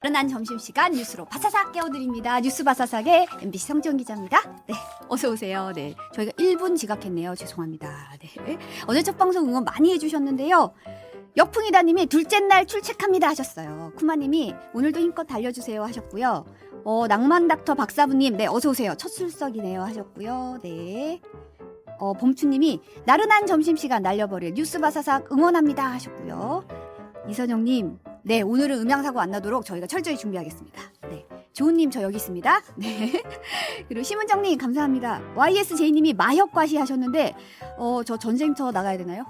나른한 점심시간 뉴스로 바사삭 깨워드립니다. 뉴스 바사삭의 MBC 성지연 기자입니다. 네, 어서 오세요. 네, 저희가 1분 지각했네요. 죄송합니다. 네, 어제 첫 방송 응원 많이 해주셨는데요. 역풍이다님이 둘째 날 출첵합니다 하셨어요. 쿠마님이 오늘도 힘껏 달려주세요 하셨고요. 낭만닥터 박사부님, 네, 어서 오세요. 첫 출석이네요 하셨고요. 네. 봄추님이 나른한 점심시간 날려버릴 뉴스 바사삭 응원합니다 하셨고요. 이선영님, 네, 오늘은 음향사고 안 나도록 저희가 철저히 준비하겠습니다. 네, 조은님 저 여기 있습니다. 네, 그리고 심은정님 감사합니다. YSJ님이 마혁과시 하셨는데 저 전쟁터 나가야 되나요?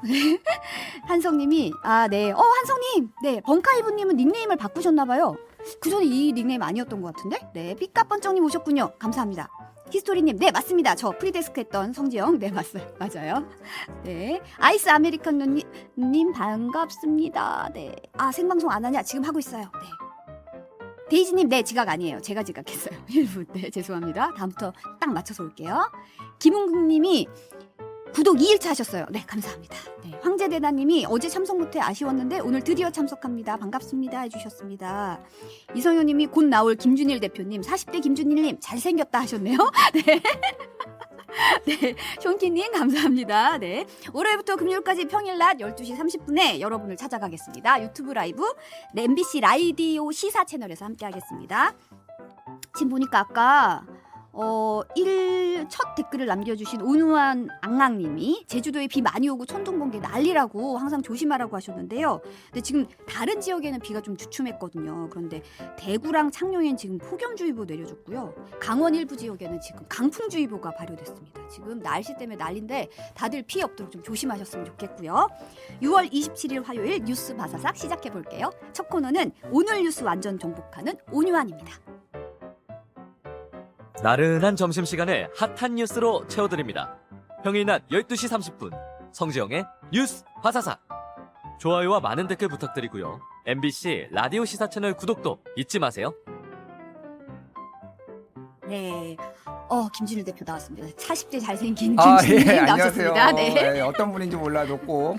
한성님이 네, 한성님, 네, 벙카이브님은 닉네임을 바꾸셨나봐요. 그 전에 이 닉네임 아니었던 것 같은데? 네, 삐까뻔쩍님 오셨군요. 감사합니다. 히스토리님, 네, 맞습니다. 저 프리데스크 했던 성지영, 네, 맞아요. 네, 아이스 아메리카노님 반갑습니다. 네, 생방송 안 하냐? 지금 하고 있어요. 네. 데이지님, 네, 지각 아니에요. 제가 지각했어요. 1분. 네, 죄송합니다. 다음부터 딱 맞춰서 올게요. 김웅국님이 구독 2일차 하셨어요. 네, 감사합니다. 네, 황제대나님이 어제 참석 못해 아쉬웠는데 오늘 드디어 참석합니다. 반갑습니다 해주셨습니다. 이성효님이 곧 나올 김준일 대표님, 40대 김준일님 잘생겼다 하셨네요. 네. 네, 쇼키님 감사합니다. 네, 월요일부터 금요일까지 평일 낮 12시 30분에 여러분을 찾아가겠습니다. 유튜브 라이브, 네, MBC 라디오 시사 채널에서 함께하겠습니다. 지금 보니까 아까 첫 댓글을 남겨주신 온우한 앙앙님이 제주도에 비 많이 오고 천둥 번개 난리라고 항상 조심하라고 하셨는데요. 근데 지금 다른 지역에는 비가 좀 주춤했거든요. 그런데 대구랑 창녕엔 지금 폭염주의보 내려졌고요. 강원 일부 지역에는 지금 강풍주의보가 발효됐습니다. 지금 날씨 때문에 난리인데 다들 피해 없도록 좀 조심하셨으면 좋겠고요. 6월 27일 화요일 뉴스 바사삭 시작해볼게요. 첫 코너는 오늘 뉴스 완전 정복하는 온유한입니다. 나른한 점심시간을 핫한 뉴스로 채워드립니다. 평일 낮 12시 30분 성지영의 뉴스 바사삭. 좋아요와 많은 댓글 부탁드리고요. MBC 라디오 시사 채널 구독도 잊지 마세요. 네, 김준일 대표 나왔습니다. 40대 잘생긴 김준일 예, 나오셨습니다. 안녕하세요. 네. 예, 어떤 분인지 몰라도 꼭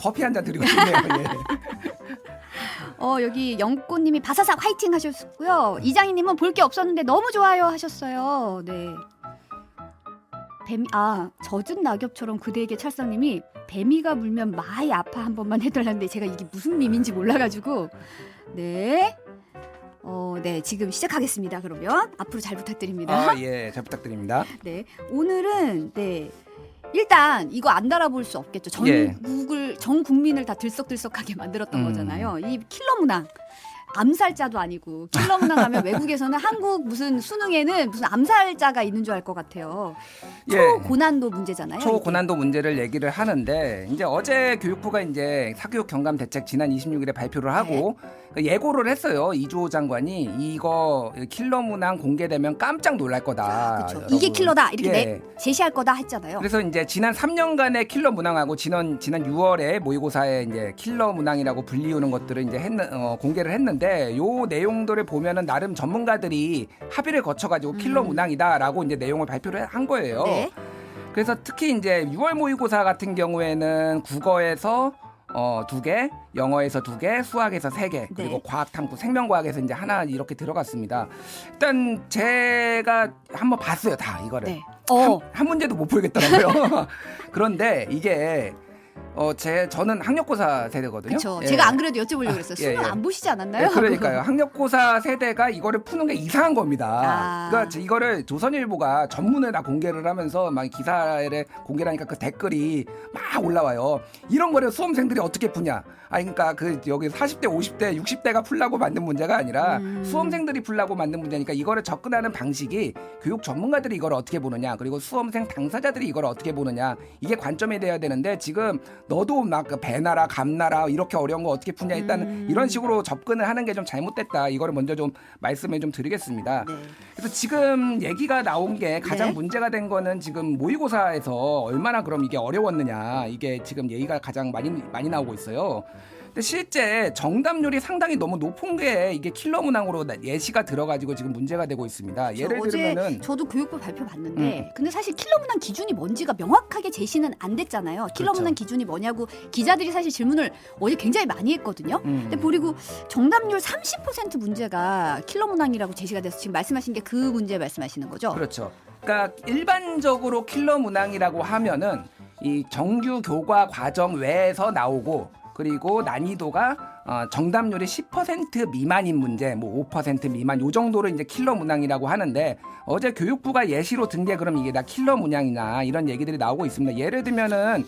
커피 한 잔 드리고 싶네요. 예. 여기 영꽃님이 바사삭 화이팅 하셨고요. 이장희님은 볼 게 없었는데 너무 좋아요 하셨어요. 네. 젖은 낙엽처럼 그대에게 찰싹님이 뱀이가 물면 많이 아파 한 번만 해달라는데 제가 이게 무슨 밈인지 몰라가지고 네. 네, 지금 시작하겠습니다. 그러면 앞으로 잘 부탁드립니다. 예, 잘 부탁드립니다. 네, 오늘은 네. 일단 이거 안 달아볼 수 없겠죠. 전국을 전 국민을 다 들썩들썩하게 만들었던 거잖아요. 이 킬러 문항. 암살자도 아니고 킬러 문항 하면 외국에서는 한국 무슨 수능에는 무슨 암살자가 있는 줄 알 것 같아요. 초고난도 문제잖아요. 초고난도 문제를 얘기를 하는데 이제 어제 교육부가 이제 사교육 경감 대책 지난 26일에 발표를 하고 예고를 했어요. 이주호 장관이 이거 킬러 문항 공개되면 깜짝 놀랄 거다. 그렇죠. 이게 킬러다 이렇게 제시할 거다 했잖아요. 그래서 이제 지난 3년간의 킬러 문항하고 지난 6월에 모의고사에 이제 킬러 문항이라고 불리우는 것들을 이제 공개를 했는데 요 내용들을 보면은 나름 전문가들이 합의를 거쳐가지고 킬러 문항이다라고 이제 내용을 발표를 한 거예요. 네. 그래서 특히 이제 6월 모의고사 같은 경우에는 국어에서 2개, 영어에서 2개, 수학에서 3개, 그리고 네. 과학탐구, 생명과학에서 이제 하나 이렇게 들어갔습니다. 일단 제가 한번 봤어요, 다 이거를. 네. 한 문제도 못 풀겠더라고요. 그런데 이게 저는 학력고사 세대거든요. 그렇죠. 예. 제가 안 그래도 여쭤보려고 그랬어요. 수능 안 보시지 않았나요? 네, 그러니까요. 학력고사 세대가 이거를 푸는 게 이상한 겁니다. 그러니까 이거를 조선일보가 전문을 다 공개를 하면서 막 기사를 공개를 하니까 그 댓글이 막 올라와요. 이런 거를 수험생들이 어떻게 푸냐. 그러니까 여기 40대, 50대, 60대가 풀라고 만든 문제가 아니라 수험생들이 풀라고 만든 문제니까 이거를 접근하는 방식이 교육 전문가들이 이걸 어떻게 보느냐, 그리고 수험생 당사자들이 이걸 어떻게 보느냐, 이게 관점이 돼야 되는데 지금 너도 막 배나라 감나라 이렇게 어려운 거 어떻게 푸냐, 일단 이런 식으로 접근을 하는 게 좀 잘못됐다. 이거를 먼저 좀 말씀을 좀 드리겠습니다. 네. 그래서 지금 얘기가 나온 게 가장 네. 문제가 된 거는 지금 모의고사에서 얼마나 그럼 이게 어려웠느냐, 이게 지금 얘기가 가장 많이 나오고 있어요. 근데 실제 정답률이 상당히 너무 높은 게 이게 킬러 문항으로 예시가 들어가지고 지금 문제가 되고 있습니다. 예를 어제 들면은 저도 교육부 발표 봤는데 근데 사실 킬러 문항 기준이 뭔지가 명확하게 제시는 안 됐잖아요. 킬러 그렇죠. 문항 기준이 뭐냐고 기자들이 사실 질문을 어제 굉장히 많이 했거든요. 근데 그리고 정답률 30% 문제가 킬러 문항이라고 제시가 돼서 지금 말씀하신 게 그 문제 말씀하시는 거죠? 그렇죠. 그러니까 일반적으로 킬러 문항이라고 하면은 이 정규 교과 과정 외에서 나오고 그리고 난이도가 정답률이 10% 미만인 문제, 뭐 5% 미만 요 정도를 이제 킬러 문항이라고 하는데 어제 교육부가 예시로 든 게 그럼 이게 다 킬러 문항이냐 이런 얘기들이 나오고 있습니다. 예를 들면은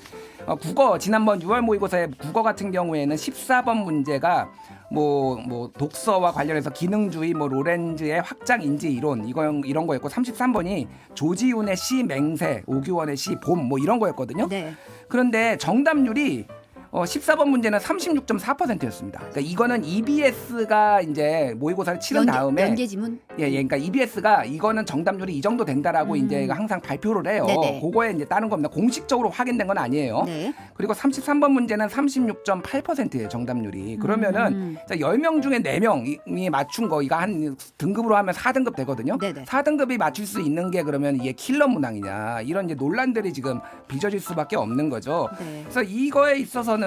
국어 지난번 6월 모의고사의 국어 같은 경우에는 14번 문제가 뭐 독서와 관련해서 기능주의, 뭐 로렌즈의 확장 인지 이론 이런 거였고 33번이 조지훈의 시 맹세, 오규원의 시 봄 뭐 이런 거였거든요. 네. 그런데 정답률이 14번 문제는 36.4%였습니다. 그러니까 이거는 EBS가 이제 모의고사를 치른 다음에 연계 지문? 그러니까 EBS가 이거는 정답률이 이 정도 된다라고 이제 항상 발표를 해요. 네네. 그거에 이제 따른 겁니다. 공식적으로 확인된 건 아니에요. 네. 그리고 33번 문제는 36.8%예요, 정답률이. 그러면은 10명 중에 4명이 맞춘 거 이거 한 등급으로 하면 4등급 되거든요. 네네. 4등급이 맞출 수 있는 게 그러면 이게 킬러 문항이냐. 이런 이제 논란들이 지금 빚어질 수밖에 없는 거죠. 네. 그래서 이거에 있어서는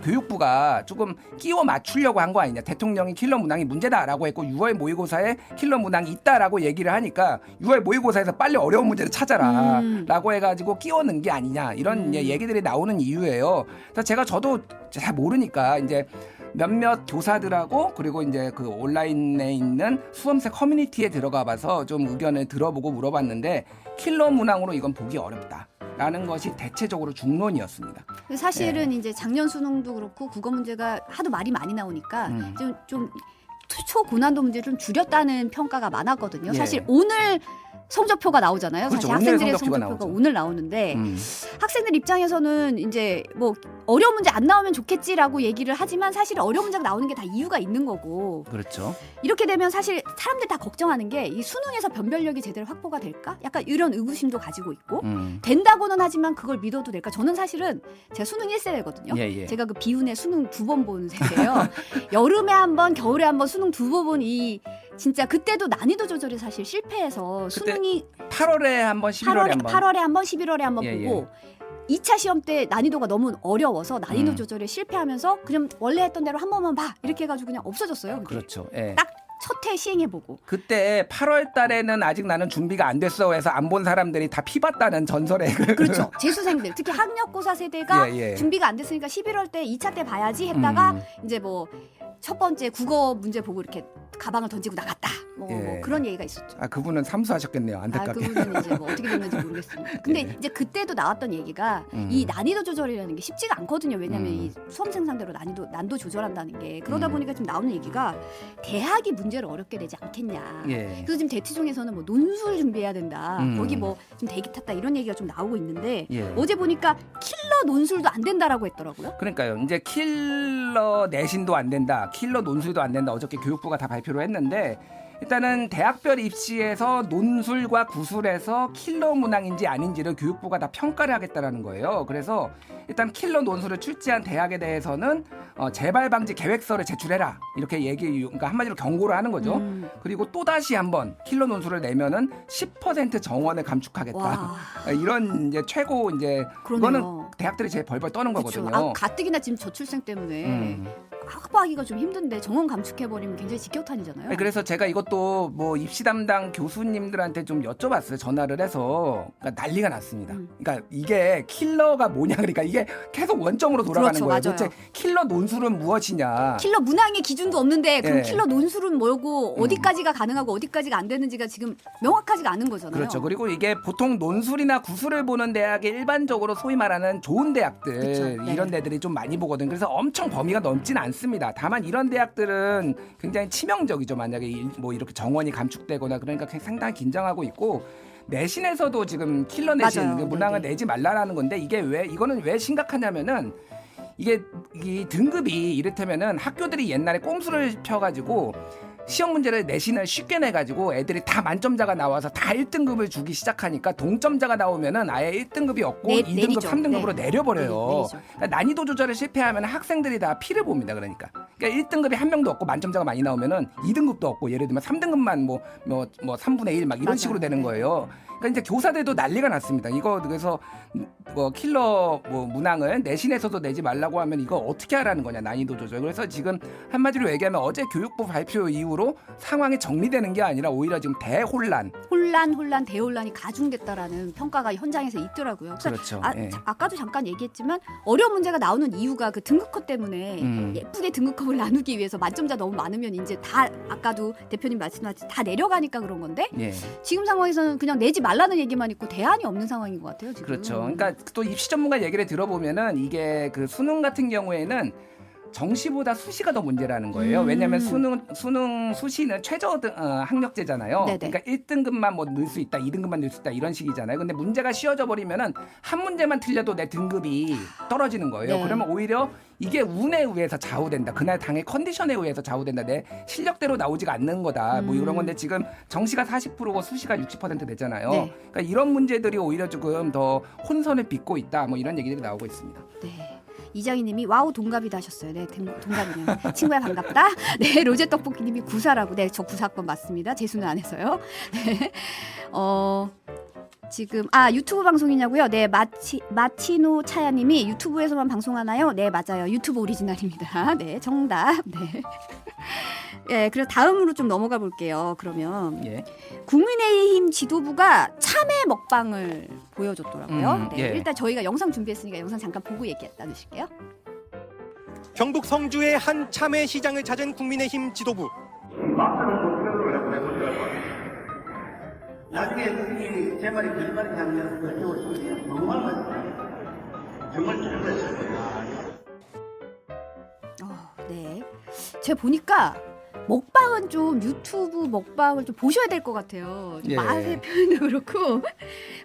교육부가 조금 끼워 맞추려고 한 거 아니냐. 대통령이 킬러 문항이 문제다라고 했고 6월 모의고사에 킬러 문항이 있다라고 얘기를 하니까 6월 모의고사에서 빨리 어려운 문제를 찾아라라고 해가지고 끼워 넣은 게 아니냐. 이런 이제 얘기들이 나오는 이유예요. 그래서 저도 잘 모르니까 이제 몇몇 교사들하고 그리고 이제 그 온라인에 있는 수험생 커뮤니티에 들어가 봐서 좀 의견을 들어보고 물어봤는데 킬러 문항으로 이건 보기 어렵다라는 것이 대체적으로 중론이었습니다. 사실은 이제 작년 수능도 그렇고 국어 문제가 하도 말이 많이 나오니까 좀 초고난도 문제를 좀 줄였다는 평가가 많았거든요. 예. 사실 오늘 성적표가 나오잖아요. 그렇죠. 사실 오늘 학생들의 성적표가 성적표가 나오죠. 오늘 나오는데 학생들 입장에서는 이제 뭐 어려운 문제 안 나오면 좋겠지라고 얘기를 하지만 사실 어려운 문제가 나오는 게 다 이유가 있는 거고 그렇죠. 이렇게 되면 사실 사람들 다 걱정하는 게 이 수능에서 변별력이 제대로 확보가 될까? 약간 이런 의구심도 가지고 있고 된다고는 하지만 그걸 믿어도 될까? 저는 사실은 제가 수능 1세대거든요. 예. 제가 그 비운의 수능 2번 본 세대예요. 여름에 한 번, 겨울에 한 번 수능 2번 본 이 진짜 그때도 난이도 조절이 사실 실패해서 수능이 8월에 한 번, 11월에 한 번. 8월에 한 번, 11월에 한 번 예, 보고 2차 시험 때 난이도가 너무 어려워서 난이도 조절에 실패하면서 그냥 원래 했던 대로 한 번만 봐 이렇게 해가지고 그냥 없어졌어요. 그게. 그렇죠. 예. 딱 첫 회 시행해보고. 그때 8월 달에는 아직 나는 준비가 안 됐어 해서 안 본 사람들이 다 피봤다는 전설의 그렇죠. 재수생들 특히 학력고사 세대가 예. 준비가 안 됐으니까 11월 때 2차 때 봐야지 했다가 이제 뭐 첫 번째 국어 문제 보고 이렇게 가방을 던지고 나갔다. 뭐 그런 얘기가 있었죠. 그분은 삼수하셨겠네요. 안타깝게. 그분은 이제 뭐 어떻게 됐는지 모르겠습니다. 근데 이제 그때도 나왔던 얘기가 이 난이도 조절이라는 게 쉽지가 않거든요. 왜냐하면 이 수험생 상대로 난도 조절한다는 게 그러다 보니까 지금 나오는 얘기가 대학이 문제를 어렵게 내지 않겠냐. 그래서 지금 대치중에서는 뭐 논술 준비해야 된다. 거기 뭐 좀 대기 탔다 이런 얘기가 좀 나오고 있는데 어제 보니까 킬러 논술도 안 된다라고 했더라고요. 그러니까요. 이제 킬러 내신도 안 된다. 킬러 논술도 안 된다. 어저께 교육부가 다 발표를 했는데 일단은 대학별 입시에서 논술과 구술에서 킬러 문항인지 아닌지를 교육부가 다 평가를 하겠다라는 거예요. 그래서 일단 킬러 논술을 출제한 대학에 대해서는 재발 방지 계획서를 제출해라. 이렇게 그러니까 한마디로 경고를 하는 거죠. 그리고 또 다시 한번 킬러 논술을 내면은 10% 정원을 감축하겠다. 와. 이런 이제 최고 이제 그러네요. 이거는 대학들이 제일 벌벌 떠는 그렇죠. 거거든요. 가뜩이나 지금 저출생 때문에 확보하기가 좀 힘든데 정원 감축해버리면 굉장히 직격탄이잖아요. 그래서 제가 이것도 뭐 입시 담당 교수님들한테 좀 여쭤봤어요. 전화를 해서 그러니까 난리가 났습니다. 그러니까 이게 킬러가 뭐냐 그러니까 이게 계속 원점으로 돌아가는 그렇죠, 거예요. 맞아요. 도대체 킬러 논술은 무엇이냐? 킬러 문항의 기준도 없는데 그럼 예. 킬러 논술은 뭐고 어디까지가 가능하고 어디까지가 안 되는지가 지금 명확하지가 않은 거잖아요. 그렇죠. 그리고 이게 보통 논술이나 구술을 보는 대학이 일반적으로 소위 말하는 좋은 대학들 그렇죠. 네. 이런 데들이 좀 많이 보거든요. 그래서 엄청 범위가 넓지는 않습니다. 다만 이런 대학들은 굉장히 치명적이죠. 만약에 뭐 이렇게 정원이 감축되거나 그러니까 상당히 긴장하고 있고 내신에서도 지금 킬러 내신 맞아요. 그 문항을 네네. 내지 말라라는 건데 이거는 왜 심각하냐면은 이게 이 등급이 이를테면은 학교들이 옛날에 꼼수를 펴가지고 시험 문제를 내신을 쉽게 내가지고 애들이 다 만점자가 나와서 다 1등급을 주기 시작하니까 동점자가 나오면은 아예 1등급이 없고 2등급, 내리죠. 3등급으로 네. 내려버려요. 내리죠. 그러니까 난이도 조절을 실패하면 학생들이 다 피를 봅니다. 그러니까 1등급이 한 명도 없고 만점자가 많이 나오면은 2등급도 없고 예를 들면 3등급만 뭐 3분의 1 막 이런 맞아요. 식으로 되는 네. 거예요. 그러니까 이제 교사들도 난리가 났습니다. 이거 그래서 킬러 문항을 내신에서도 내지 말라고 하면 이거 어떻게 하라는 거냐, 난이도 조절. 그래서 지금 한마디로 얘기하면 어제 교육부 발표 이후로 상황이 정리되는 게 아니라 오히려 지금 대혼란. 대혼란이 가중됐다라는 평가가 현장에서 있더라고요. 그래서 그렇죠. 예. 아까도 잠깐 얘기했지만 어려운 문제가 나오는 이유가 그 등급컷 때문에 예쁘게 등급컷을 나누기 위해서 만점자 너무 많으면 이제 다 아까도 대표님 말씀하신 다 내려가니까 그런 건데 예. 지금 상황에서는 그냥 내지 말라는 얘기만 있고 대안이 없는 상황인 것 같아요. 지금. 그렇죠. 그러니까 또 입시 전문가 얘기를 들어보면은 이게 그 수능 같은 경우에는 정시보다 수시가 더 문제라는 거예요. 왜냐하면 수능 수시는 최저 학력제잖아요. 네네. 그러니까 1등급만 뭐 넣을 수 있다, 2등급만 넣을 수 있다 이런 식이잖아요. 근데 문제가 쉬워져 버리면은 한 문제만 틀려도 내 등급이 떨어지는 거예요. 네. 그러면 오히려 이게 운에 의해서 좌우된다. 그날 당의 컨디션에 의해서 좌우된다. 내 실력대로 나오지가 않는 거다. 뭐 이런 건데 지금 정시가 40%고 수시가 60% 됐잖아요. 네. 그러니까 이런 문제들이 오히려 조금 더 혼선을 빚고 있다. 뭐 이런 얘기들이 나오고 있습니다. 네. 이장희님이 와우 동갑이다 하셨어요. 네, 동갑이네요. 친구야 반갑다. 네, 로제 떡볶이님이 구사라고. 네, 저 구사학번 맞습니다. 재수는 안 해서요. 네, 지금 유튜브 방송이냐고요? 네, 마치노 차야님이 유튜브에서만 방송하나요? 네, 맞아요. 유튜브 오리지널입니다. 네, 정답. 네. 예, 그럼 다음으로 좀 넘어가 볼게요. 그러면 예. 국민의힘 지도부가 참외 먹방을 보여줬더라고요. 네, 예. 일단 저희가 영상 준비했으니까 영상 잠깐 보고 얘기 나누실게요. 경북 성주의 한 참외 시장을 찾은 국민의힘 지도부. 나중에 선생님이 제 말이 거짓말인지 아니면 여쭤보시면 정말 맞아요. 정말 잘했어요. 네. 제가 보니까 먹방은 좀 유튜브 먹방을 좀 보셔야 될 것 같아요. 예. 맛의 표현도 그렇고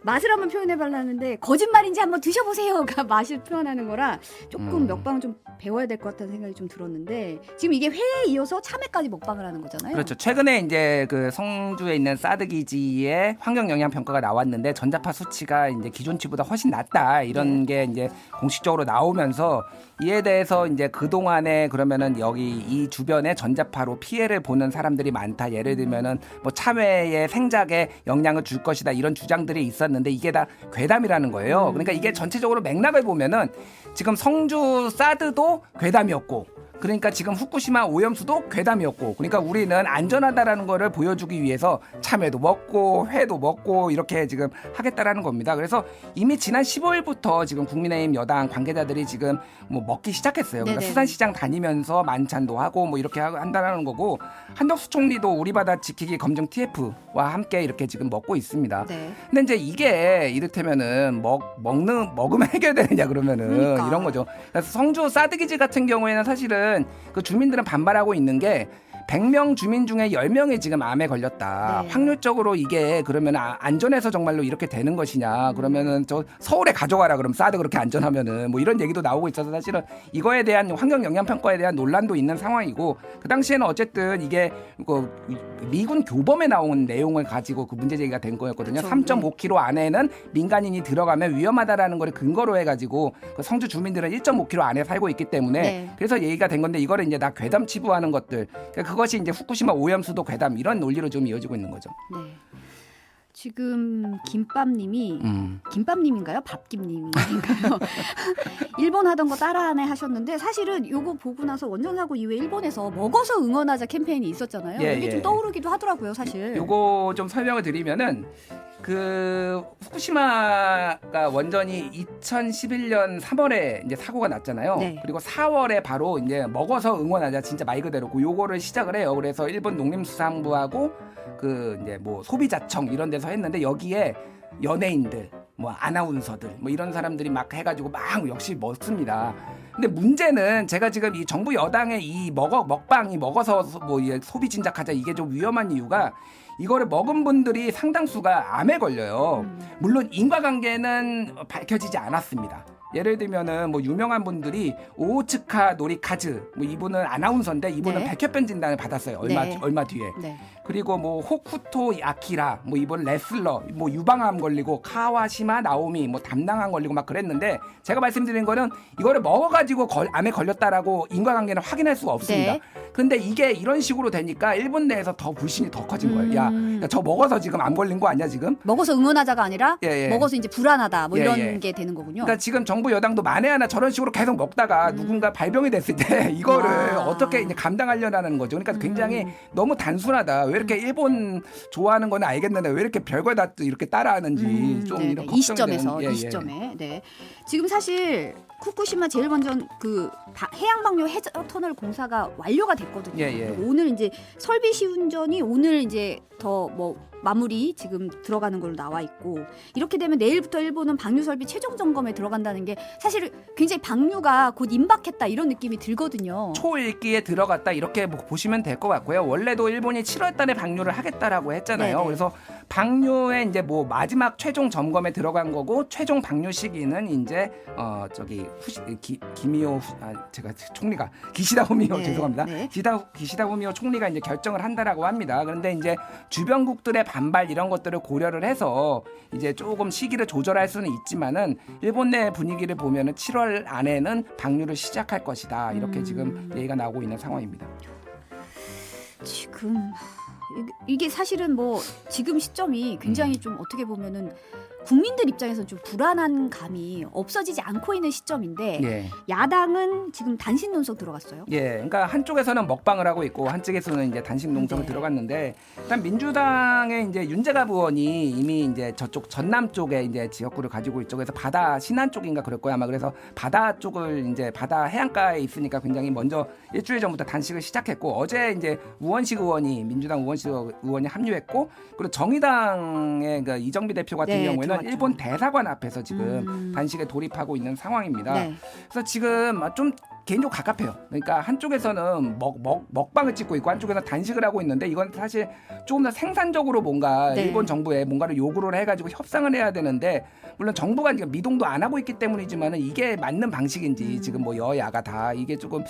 맛을 한번 표현해달라는데 거짓말인지 한번 드셔보세요가 맛을 표현하는 거라 조금 먹방은 좀 배워야 될 것 같다는 생각이 좀 들었는데 지금 이게 회에 이어서 참외까지 먹방을 하는 거잖아요. 그렇죠. 최근에 이제 그 성주에 있는 사드기지의 환경 영향 평가가 나왔는데 전자파 수치가 이제 기존치보다 훨씬 낮다 이런 게 이제 공식적으로 나오면서 이에 대해서 이제 그 동안에 그러면은 여기 이 주변에 전자파로 피해를 보는 사람들이 많다. 예를 들면은 뭐 참외의 생작에 영향을 줄 것이다 이런 주장들이 있었는데 이게 다 괴담이라는 거예요. 그러니까 이게 전체적으로 맥락을 보면은 지금 성주 사드도 괴담이었고. 그러니까 지금 후쿠시마 오염수도 괴담이었고 그러니까 우리는 안전하다라는 거를 보여주기 위해서 참외도 먹고 회도 먹고 이렇게 지금 하겠다라는 겁니다. 그래서 이미 지난 15일부터 지금 국민의힘 여당 관계자들이 지금 뭐 먹기 시작했어요. 그러니까 네네. 수산시장 다니면서 만찬도 하고 뭐 이렇게 한다는 거고 한덕수 총리도 우리 바다 지키기 검증 TF와 함께 이렇게 지금 먹고 있습니다. 네. 근데 이제 이게 이를테면은 먹으면 해결되느냐 그러면은 그러니까. 이런 거죠. 그래서 성주 사드기지 같은 경우에는 사실은 그 주민들은 반발하고 있는 게 100명 주민 중에 10명이 지금 암에 걸렸다. 네. 확률적으로 이게 그러면 안전해서 정말로 이렇게 되는 것이냐. 그러면은 저 서울에 가져가라. 그럼 사드 그렇게 안전하면은 뭐 이런 얘기도 나오고 있어서 사실은 이거에 대한 환경 영향 평가에 대한 논란도 있는 상황이고 그 당시에는 어쨌든 이게 그 미군 교범에 나온 내용을 가지고 그 문제 제기가 된 거였거든요. 그렇죠. 3.5km 안에는 민간인이 들어가면 위험하다라는 걸 근거로 해가지고 그 성주 주민들은 1.5km 안에 살고 있기 때문에 네. 그래서 얘기가 된 건데 이거를 이제 다 괴담 치부하는 것들 그것이 이제 후쿠시마 오염수도 괴담 이런 논리로 좀 이어지고 있는 거죠. 네. 지금 김밥님이 김밥님인가요? 밥김님인가요? 일본 하던 거 따라하네 하셨는데 사실은 요거 보고 나서 원전사고 이후에 일본에서 먹어서 응원하자 캠페인이 있었잖아요. 예, 이게 예. 좀 떠오르기도 하더라고요, 사실. 요거 좀 설명을 드리면은 그 후쿠시마가 원전이 2011년 3월에 이제 사고가 났잖아요. 네. 그리고 4월에 바로 이제 먹어서 응원하자 진짜 말 그대로 요거를 시작을 해요. 그래서 일본 농림수산부하고 그 이제 뭐 소비자청 이런 데서 했는데 여기에 연예인들 뭐 아나운서들 뭐 이런 사람들이 막 해가지고 막 역시 멋습니다. 근데 문제는 제가 지금 이 정부 여당의 이 먹방이 먹어서 뭐 소비 진작하자 이게 좀 위험한 이유가 이거를 먹은 분들이 상당수가 암에 걸려요. 물론 인과관계는 밝혀지지 않았습니다. 예를 들면은 뭐 유명한 분들이 오츠카 노리카즈 뭐 이분은 아나운서인데 이분은 네. 백혈병 진단을 받았어요. 네. 얼마 뒤에. 네. 그리고 뭐 호쿠토 아키라 뭐 이번 레슬러 뭐 유방암 걸리고 카와시마 나오미 뭐 담낭암 걸리고 막 그랬는데 제가 말씀드린 거는 이거를 먹어가지고 암에 걸렸다라고 인과관계는 확인할 수가 없습니다. 네. 근데 이게 이런 식으로 되니까 일본 내에서 더 불신이 더 커진 거예요. 야, 저 먹어서 지금 암 걸린 거 아니야 지금? 먹어서 응원하자가 아니라 예, 예. 먹어서 이제 불안하다 뭐 예, 이런 예. 게 되는 거군요. 그러니까 지금 정부 여당도 만에 하나 저런 식으로 계속 먹다가 누군가 발병이 됐을 때 이거를 와. 어떻게 이제 감당하려는 거죠. 그러니까 굉장히 너무 단순하다. 왜 이렇게 일본 좋아하는 건 알겠는데 왜 이렇게 별걸 다 이렇게 따라하는지 좀 네네. 이런 이 걱정이 시점에서 되는, 예, 이 시점에 네. 지금 사실 후쿠시마 제일 먼저 그 해양방류 해저 터널 공사가 완료가 됐거든요. 예, 예. 오늘 이제 설비 시운전이 오늘 이제 더 뭐 마무리 지금 들어가는 걸로 나와 있고 이렇게 되면 내일부터 일본은 방류 설비 최종 점검에 들어간다는 게 사실 굉장히 방류가 곧 임박했다 이런 느낌이 들거든요. 초읽기에 들어갔다 이렇게 보시면 될 것 같고요. 원래도 일본이 7월달에 방류를 하겠다라고 했잖아요. 네네. 그래서 방류에 이제 뭐 마지막 최종 점검에 들어간 거고 최종 방류 시기는 이제 제가 총리가 기시다 후미오 네, 죄송합니다. 네. 기시다 후미오 총리가 이제 결정을 한다라고 합니다. 그런데 이제 주변국들의 반발 이런 것들을 고려를 해서 이제 조금 시기를 조절할 수는 있지만은 일본 내 분위기를 보면은 7월 안에는 방류를 시작할 것이다. 이렇게 지금 얘기가 나오고 있는 상황입니다. 지금 이게 사실은 뭐 지금 시점이 굉장히 좀 어떻게 보면은 국민들 입장에서 좀 불안한 감이 없어지지 않고 있는 시점인데 예. 야당은 지금 단신 논석 들어갔어요. 예, 그러니까 한쪽에서는 먹방을 하고 있고 한쪽에서는 이제 단식 농성을 네. 들어갔는데 일단 민주당의 이제 윤재갑 의원이 이미 이제 저쪽 전남 쪽에 이제 지역구를 가지고 있죠. 그래서 바다 신안 쪽인가 그럴 거야 아마. 그래서 바다 쪽을 이제 바다 해안가에 있으니까 굉장히 먼저 일주일 전부터 단식을 시작했고 어제 이제 우원식 의원이 민주당 우원식 의원이 합류했고 그리고 정의당의 그 이정비 대표 같은 네, 경우에는 들어왔죠. 일본 대사관 앞에서 지금 단식에 돌입하고 있는 상황입니다. 네. 그래서 지금 좀 개인적으로 갑갑해요. 그러니까 한쪽에서는 먹방을 찍고 있고 한쪽에서는 단식을 하고 있는데 이건 사실 조금 더 생산적으로 뭔가 네. 일본 정부에 뭔가를 요구를 해가지고 협상을 해야 되는데 물론 정부가 이제 미동도 안 하고 있기 때문이지만은 이게 맞는 방식인지 지금 뭐 여야가 다 이게 조금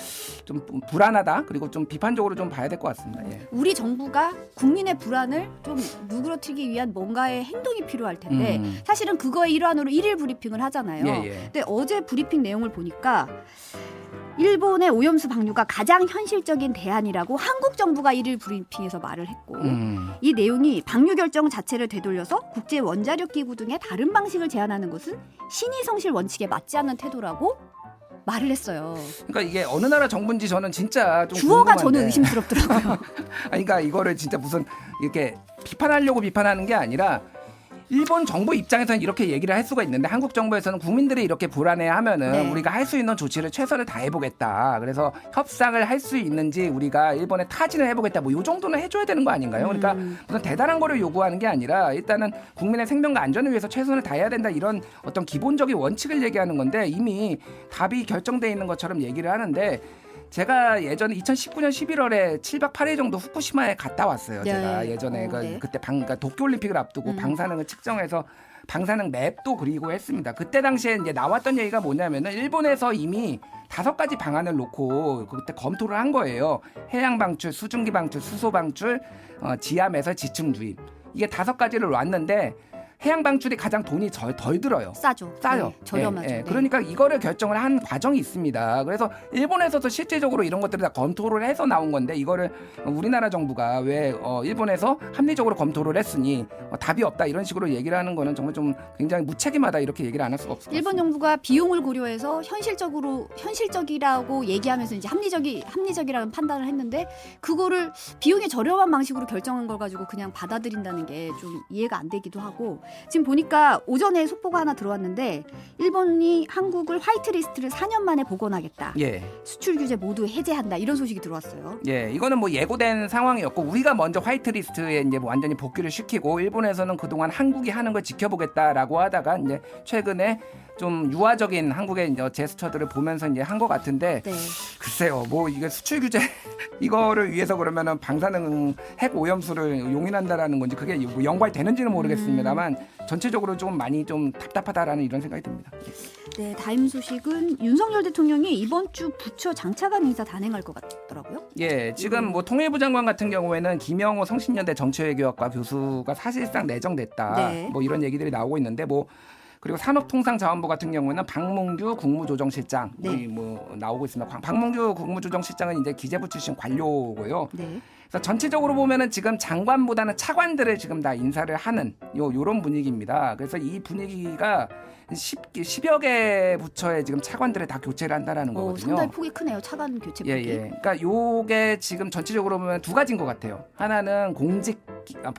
좀 불안하다 그리고 좀 비판적으로 좀 봐야 될 것 같습니다. 예. 우리 정부가 국민의 불안을 좀 누그러뜨리기 위한 뭔가의 행동이 필요할 텐데 사실은 그거의 일환으로 일일 브리핑을 하잖아요. 예, 예. 근데 어제 브리핑 내용을 보니까 일본의 오염수 방류가 가장 현실적인 대안이라고 한국 정부가 일일 브리핑에서 말을 했고 이 내용이 방류 결정 자체를 되돌려서 국제 원자력 기구 등의 다른 방식을 제안하는 것은 신의 성실 원칙에 맞지 않는 태도라고 말을 했어요. 그러니까 이게 어느 나라 정부인지 저는 진짜 좀 주어가 궁금한데. 저는 의심스럽더라고요. 아니, 그러니까 이거를 진짜 무슨 이렇게 비판하려고 비판하는 게 아니라 일본 정부 입장에서는 이렇게 얘기를 할 수가 있는데 한국 정부에서는 국민들이 이렇게 불안해하면은 네. 우리가 할 수 있는 조치를 최선을 다해보겠다. 그래서 협상을 할 수 있는지 우리가 일본에 타진을 해보겠다. 뭐 이 정도는 해줘야 되는 거 아닌가요? 그러니까 무슨 대단한 거를 요구하는 게 아니라 일단은 국민의 생명과 안전을 위해서 최선을 다해야 된다. 이런 어떤 기본적인 원칙을 얘기하는 건데 이미 답이 결정돼 있는 것처럼 얘기를 하는데 제가 예전에 2019년 11월에 7박 8일 정도 후쿠시마에 갔다 왔어요. 네. 제가 예전에 네. 그때 그러니까 도쿄올림픽을 앞두고 방사능을 측정해서 방사능 맵도 그리고 했습니다. 그때 당시에 이제 나왔던 얘기가 뭐냐면은 일본에서 이미 5가지 방안을 놓고 그때 검토를 한 거예요. 해양 방출, 수증기 방출, 수소 방출, 지하매설, 지층 주입. 이게 5가지를 놨는데 해양 방출이 가장 돈이 덜 들어요. 싸죠. 싸요. 네, 저렴하죠. 예, 예. 네. 그러니까 이거를 결정을 한 과정이 있습니다. 그래서 일본에서도 실질적으로 이런 것들을 다 검토를 해서 나온 건데 이거를 우리나라 정부가 왜 일본에서 합리적으로 검토를 했으니 답이 없다 이런 식으로 얘기를 하는 거는 정말 좀 굉장히 무책임하다 이렇게 얘기를 안 할 수가 없을 것 같습니다. 일본 정부가 비용을 고려해서 현실적이라고 얘기하면서 이제 합리적이라는 판단을 했는데 그거를 비용이 저렴한 방식으로 결정한 걸 가지고 그냥 받아들인다는 게 좀 이해가 안 되기도 하고 지금 보니까 오전에 속보가 하나 들어왔는데 일본이 한국을 화이트리스트를 4년 만에 복원하겠다. 예. 수출 규제 모두 해제한다. 이런 소식이 들어왔어요. 예, 이거는 뭐 예고된 상황이었고 우리가 먼저 화이트리스트에 이제 뭐 완전히 복귀를 시키고 일본에서는 그동안 한국이 하는 걸 지켜보겠다라고 하다가 이제 최근에 좀 유화적인 한국의 이제 제스처들을 보면서 이제 한 것 같은데 네. 글쎄요, 뭐 이게 수출 규제 이거를 위해서 그러면은 방사능 핵 오염수를 용인한다라는 건지 그게 뭐 연관되는지는 모르겠습니다만 전체적으로 좀 많이 좀 답답하다라는 이런 생각이 듭니다. 네, 다임 소식은 윤석열 대통령이 이번 주 부처 장차관 인사 단행할 것 같더라고요. 예, 지금 뭐 통일부 장관 같은 경우에는 김영호 성신여대 정치외교학과 교수가 사실상 내정됐다. 네. 뭐 이런 얘기들이 나오고 있는데 뭐 그리고 산업통상자원부 같은 경우에는 박문규 국무조정실장 네. 뭐 나오고 있습니다. 박문규 국무조정실장은 이제 기재부 출신 관료고요. 네. 그래서 전체적으로 보면은 지금 장관보다는 차관들을 지금 다 인사를 하는 요런 분위기입니다. 그래서 이 분위기가 10여 개 부처에 지금 차관들을 다 교체를 한다라는 거거든요. 상당히 폭이 크네요. 차관 교체 폭이. 예. 그러니까 요게 지금 전체적으로 보면 두 가지인 것 같아요. 하나는 공직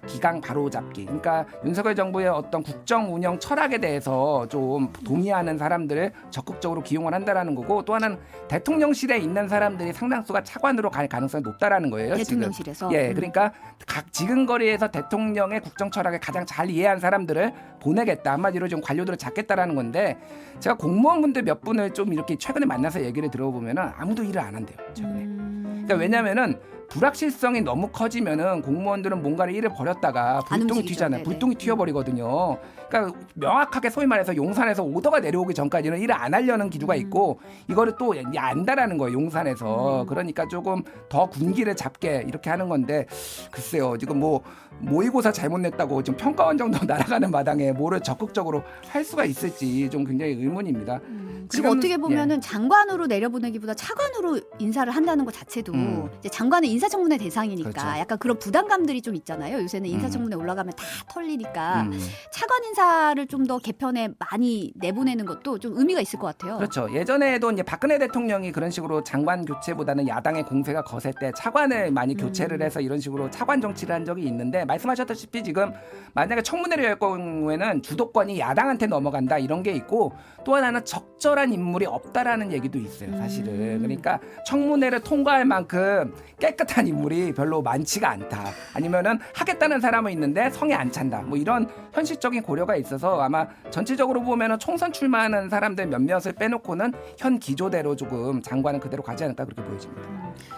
기강 바로잡기. 그러니까 윤석열 정부의 어떤 국정 운영 철학에 대해서 좀 동의하는 사람들을 적극적으로 기용을 한다라는 거고, 또 하나는 대통령실에 있는 사람들이 상당수가 차관으로 갈 가능성이 높다라는 거예요. 대통령실에서. 지금. 예, 그러니까 각 지근거리에서 대통령의 국정 철학을 가장 잘 이해한 사람들을 보내겠다. 한마디로 좀 관료들을 잡겠다라는 건데, 제가 공무원분들 몇 분을 좀 이렇게 최근에 만나서 얘기를 들어보면은 아무도 일을 안 한대요. 최근에. 그러니까 왜냐면은 불확실성이 너무 커지면은 공무원들은 뭔가를 일을 버렸다가 안 불똥이 움직이죠. 튀잖아요. 네네. 불똥이 튀어버리거든요. 그러니까 명확하게 소위 말해서 용산에서 오더가 내려오기 전까지는 일을 안 하려는 기류가 있고, 이거를 또 안다라는 거예요, 용산에서. 그러니까 조금 더 군기를 잡게 이렇게 하는 건데, 글쎄요, 지금 뭐 모의고사 잘못 냈다고 지금 평가원 정도 날아가는 마당에 뭐를 적극적으로 할 수가 있을지 좀 굉장히 의문입니다. 그리고 지금, 어떻게 보면은 장관으로 내려보내기보다 차관으로 인사를 한다는 것 자체도 이제 장관은 인사청문회 대상이니까 그렇죠. 약간 그런 부담감들이 좀 있잖아요. 요새는 인사청문회 올라가면 다 털리니까 예. 차관 인사를 좀 더 개편에 많이 내보내는 것도 좀 의미가 있을 것 같아요. 그렇죠. 예전에도 이제 박근혜 대통령이 그런 식으로 장관 교체보다는 야당의 공세가 거셀 때 차관을 많이 교체를 해서 이런 식으로 차관 정치를 한 적이 있는데, 말씀하셨다시피 지금 만약에 청문회를 열 경우에는 주도권이 야당한테 넘어간다 이런 게 있고, 또 하나는 적절한 인물이 없다라는 얘기도 있어요, 사실은. 그러니까 청문회를 통과할 만큼 깨끗한 인물이 별로 많지가 않다. 아니면은 하겠다는 사람은 있는데 성에 안 찬다. 뭐 이런 현실적인 고려가 있어서 아마 전체적으로 보면은 총선 출마하는 사람들 몇몇을 빼놓고는 현 기조대로 조금 장관은 그대로 가지 않을까 그렇게 보여집니다.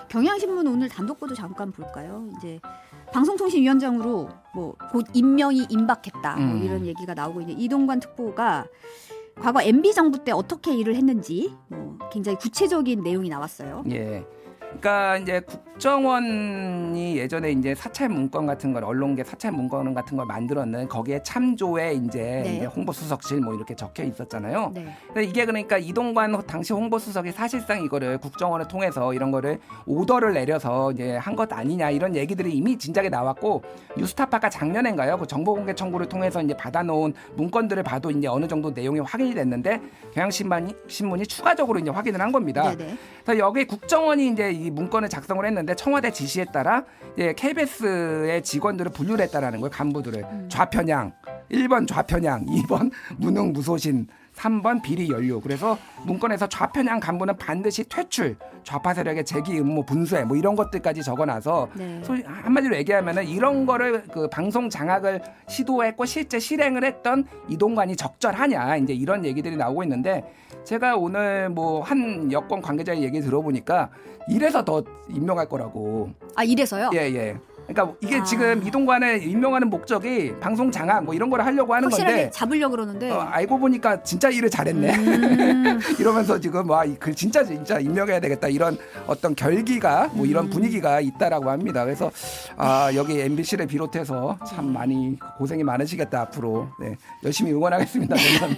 경향신문 오늘 단독 보도 잠깐 볼까요? 이제 방송통신위원장으로 뭐 곧 임명이 임박했다 뭐 이런 얘기가 나오고 있는 이동관 특보가 과거 MB 정부 때 어떻게 일을 했는지 뭐 굉장히 구체적인 내용이 나왔어요. 예. 그러니까 이제 국정원이 예전에 이제 사찰 문건 같은 걸, 언론계 사찰 문건 같은 걸 만들었는 거기에 참조에 이제, 네. 이제 홍보수석실 뭐 이렇게 적혀 있었잖아요. 네. 근데 이게 그러니까 이동관 당시 홍보수석이 사실상 이거를 국정원을 통해서 이런 거를 오더를 내려서 이제 한 것 아니냐 이런 얘기들이 이미 진작에 나왔고, 뉴스타파가 작년인가요? 그 정보공개 청구를 통해서 이제 받아놓은 문건들을 봐도 이제 어느 정도 내용이 확인이 됐는데, 경향신문이 추가적으로 이제 확인을 한 겁니다. 네네. 그래서 여기 국정원이 이제 이 문건을 작성을 했는데 청와대 지시에 따라 이제 KBS의 직원들을 분류를 했다라는 거예요. 간부들을. 좌편향, 1번 좌편향, 2번 무능무소신, 3번 비리 연루. 그래서 문건에서 좌편향 간부는 반드시 퇴출, 좌파 세력의 재기 음모 분쇄 뭐 이런 것들까지 적어놔서, 네. 한마디로 얘기하면은 이런 거를 그 방송 장악을 시도했고 실제 실행을 했던 이동관이 적절하냐 이제 이런 얘기들이 나오고 있는데, 제가 오늘 뭐 한 여권 관계자의 얘기 들어보니까 이래서 더 임명할 거라고. 아 이래서요? 예. 그러니까 이게 지금 이동관을 임명하는 목적이 방송 장악 뭐 이런 걸 하려고 하는 확실하게 건데, 잡으려고 그러는데 알고 보니까 진짜 일을 잘했네. 이러면서 지금 그 진짜 임명해야 되겠다 이런 어떤 결기가 뭐 이런 분위기가 있다라고 합니다. 그래서 여기 MBC를 비롯해서 참 많이 고생이 많으시겠다 앞으로. 네, 열심히 응원하겠습니다. 저는.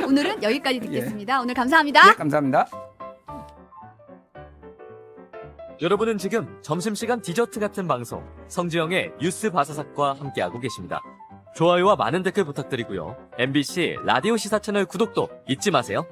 오늘은 여기까지 듣겠습니다. 오늘 감사합니다. 네, 감사합니다. 여러분은 지금 점심시간 디저트 같은 방송 성지영의 뉴스 바사삭과 함께하고 계십니다. 좋아요와 많은 댓글 부탁드리고요. MBC 라디오 시사 채널 구독도 잊지 마세요.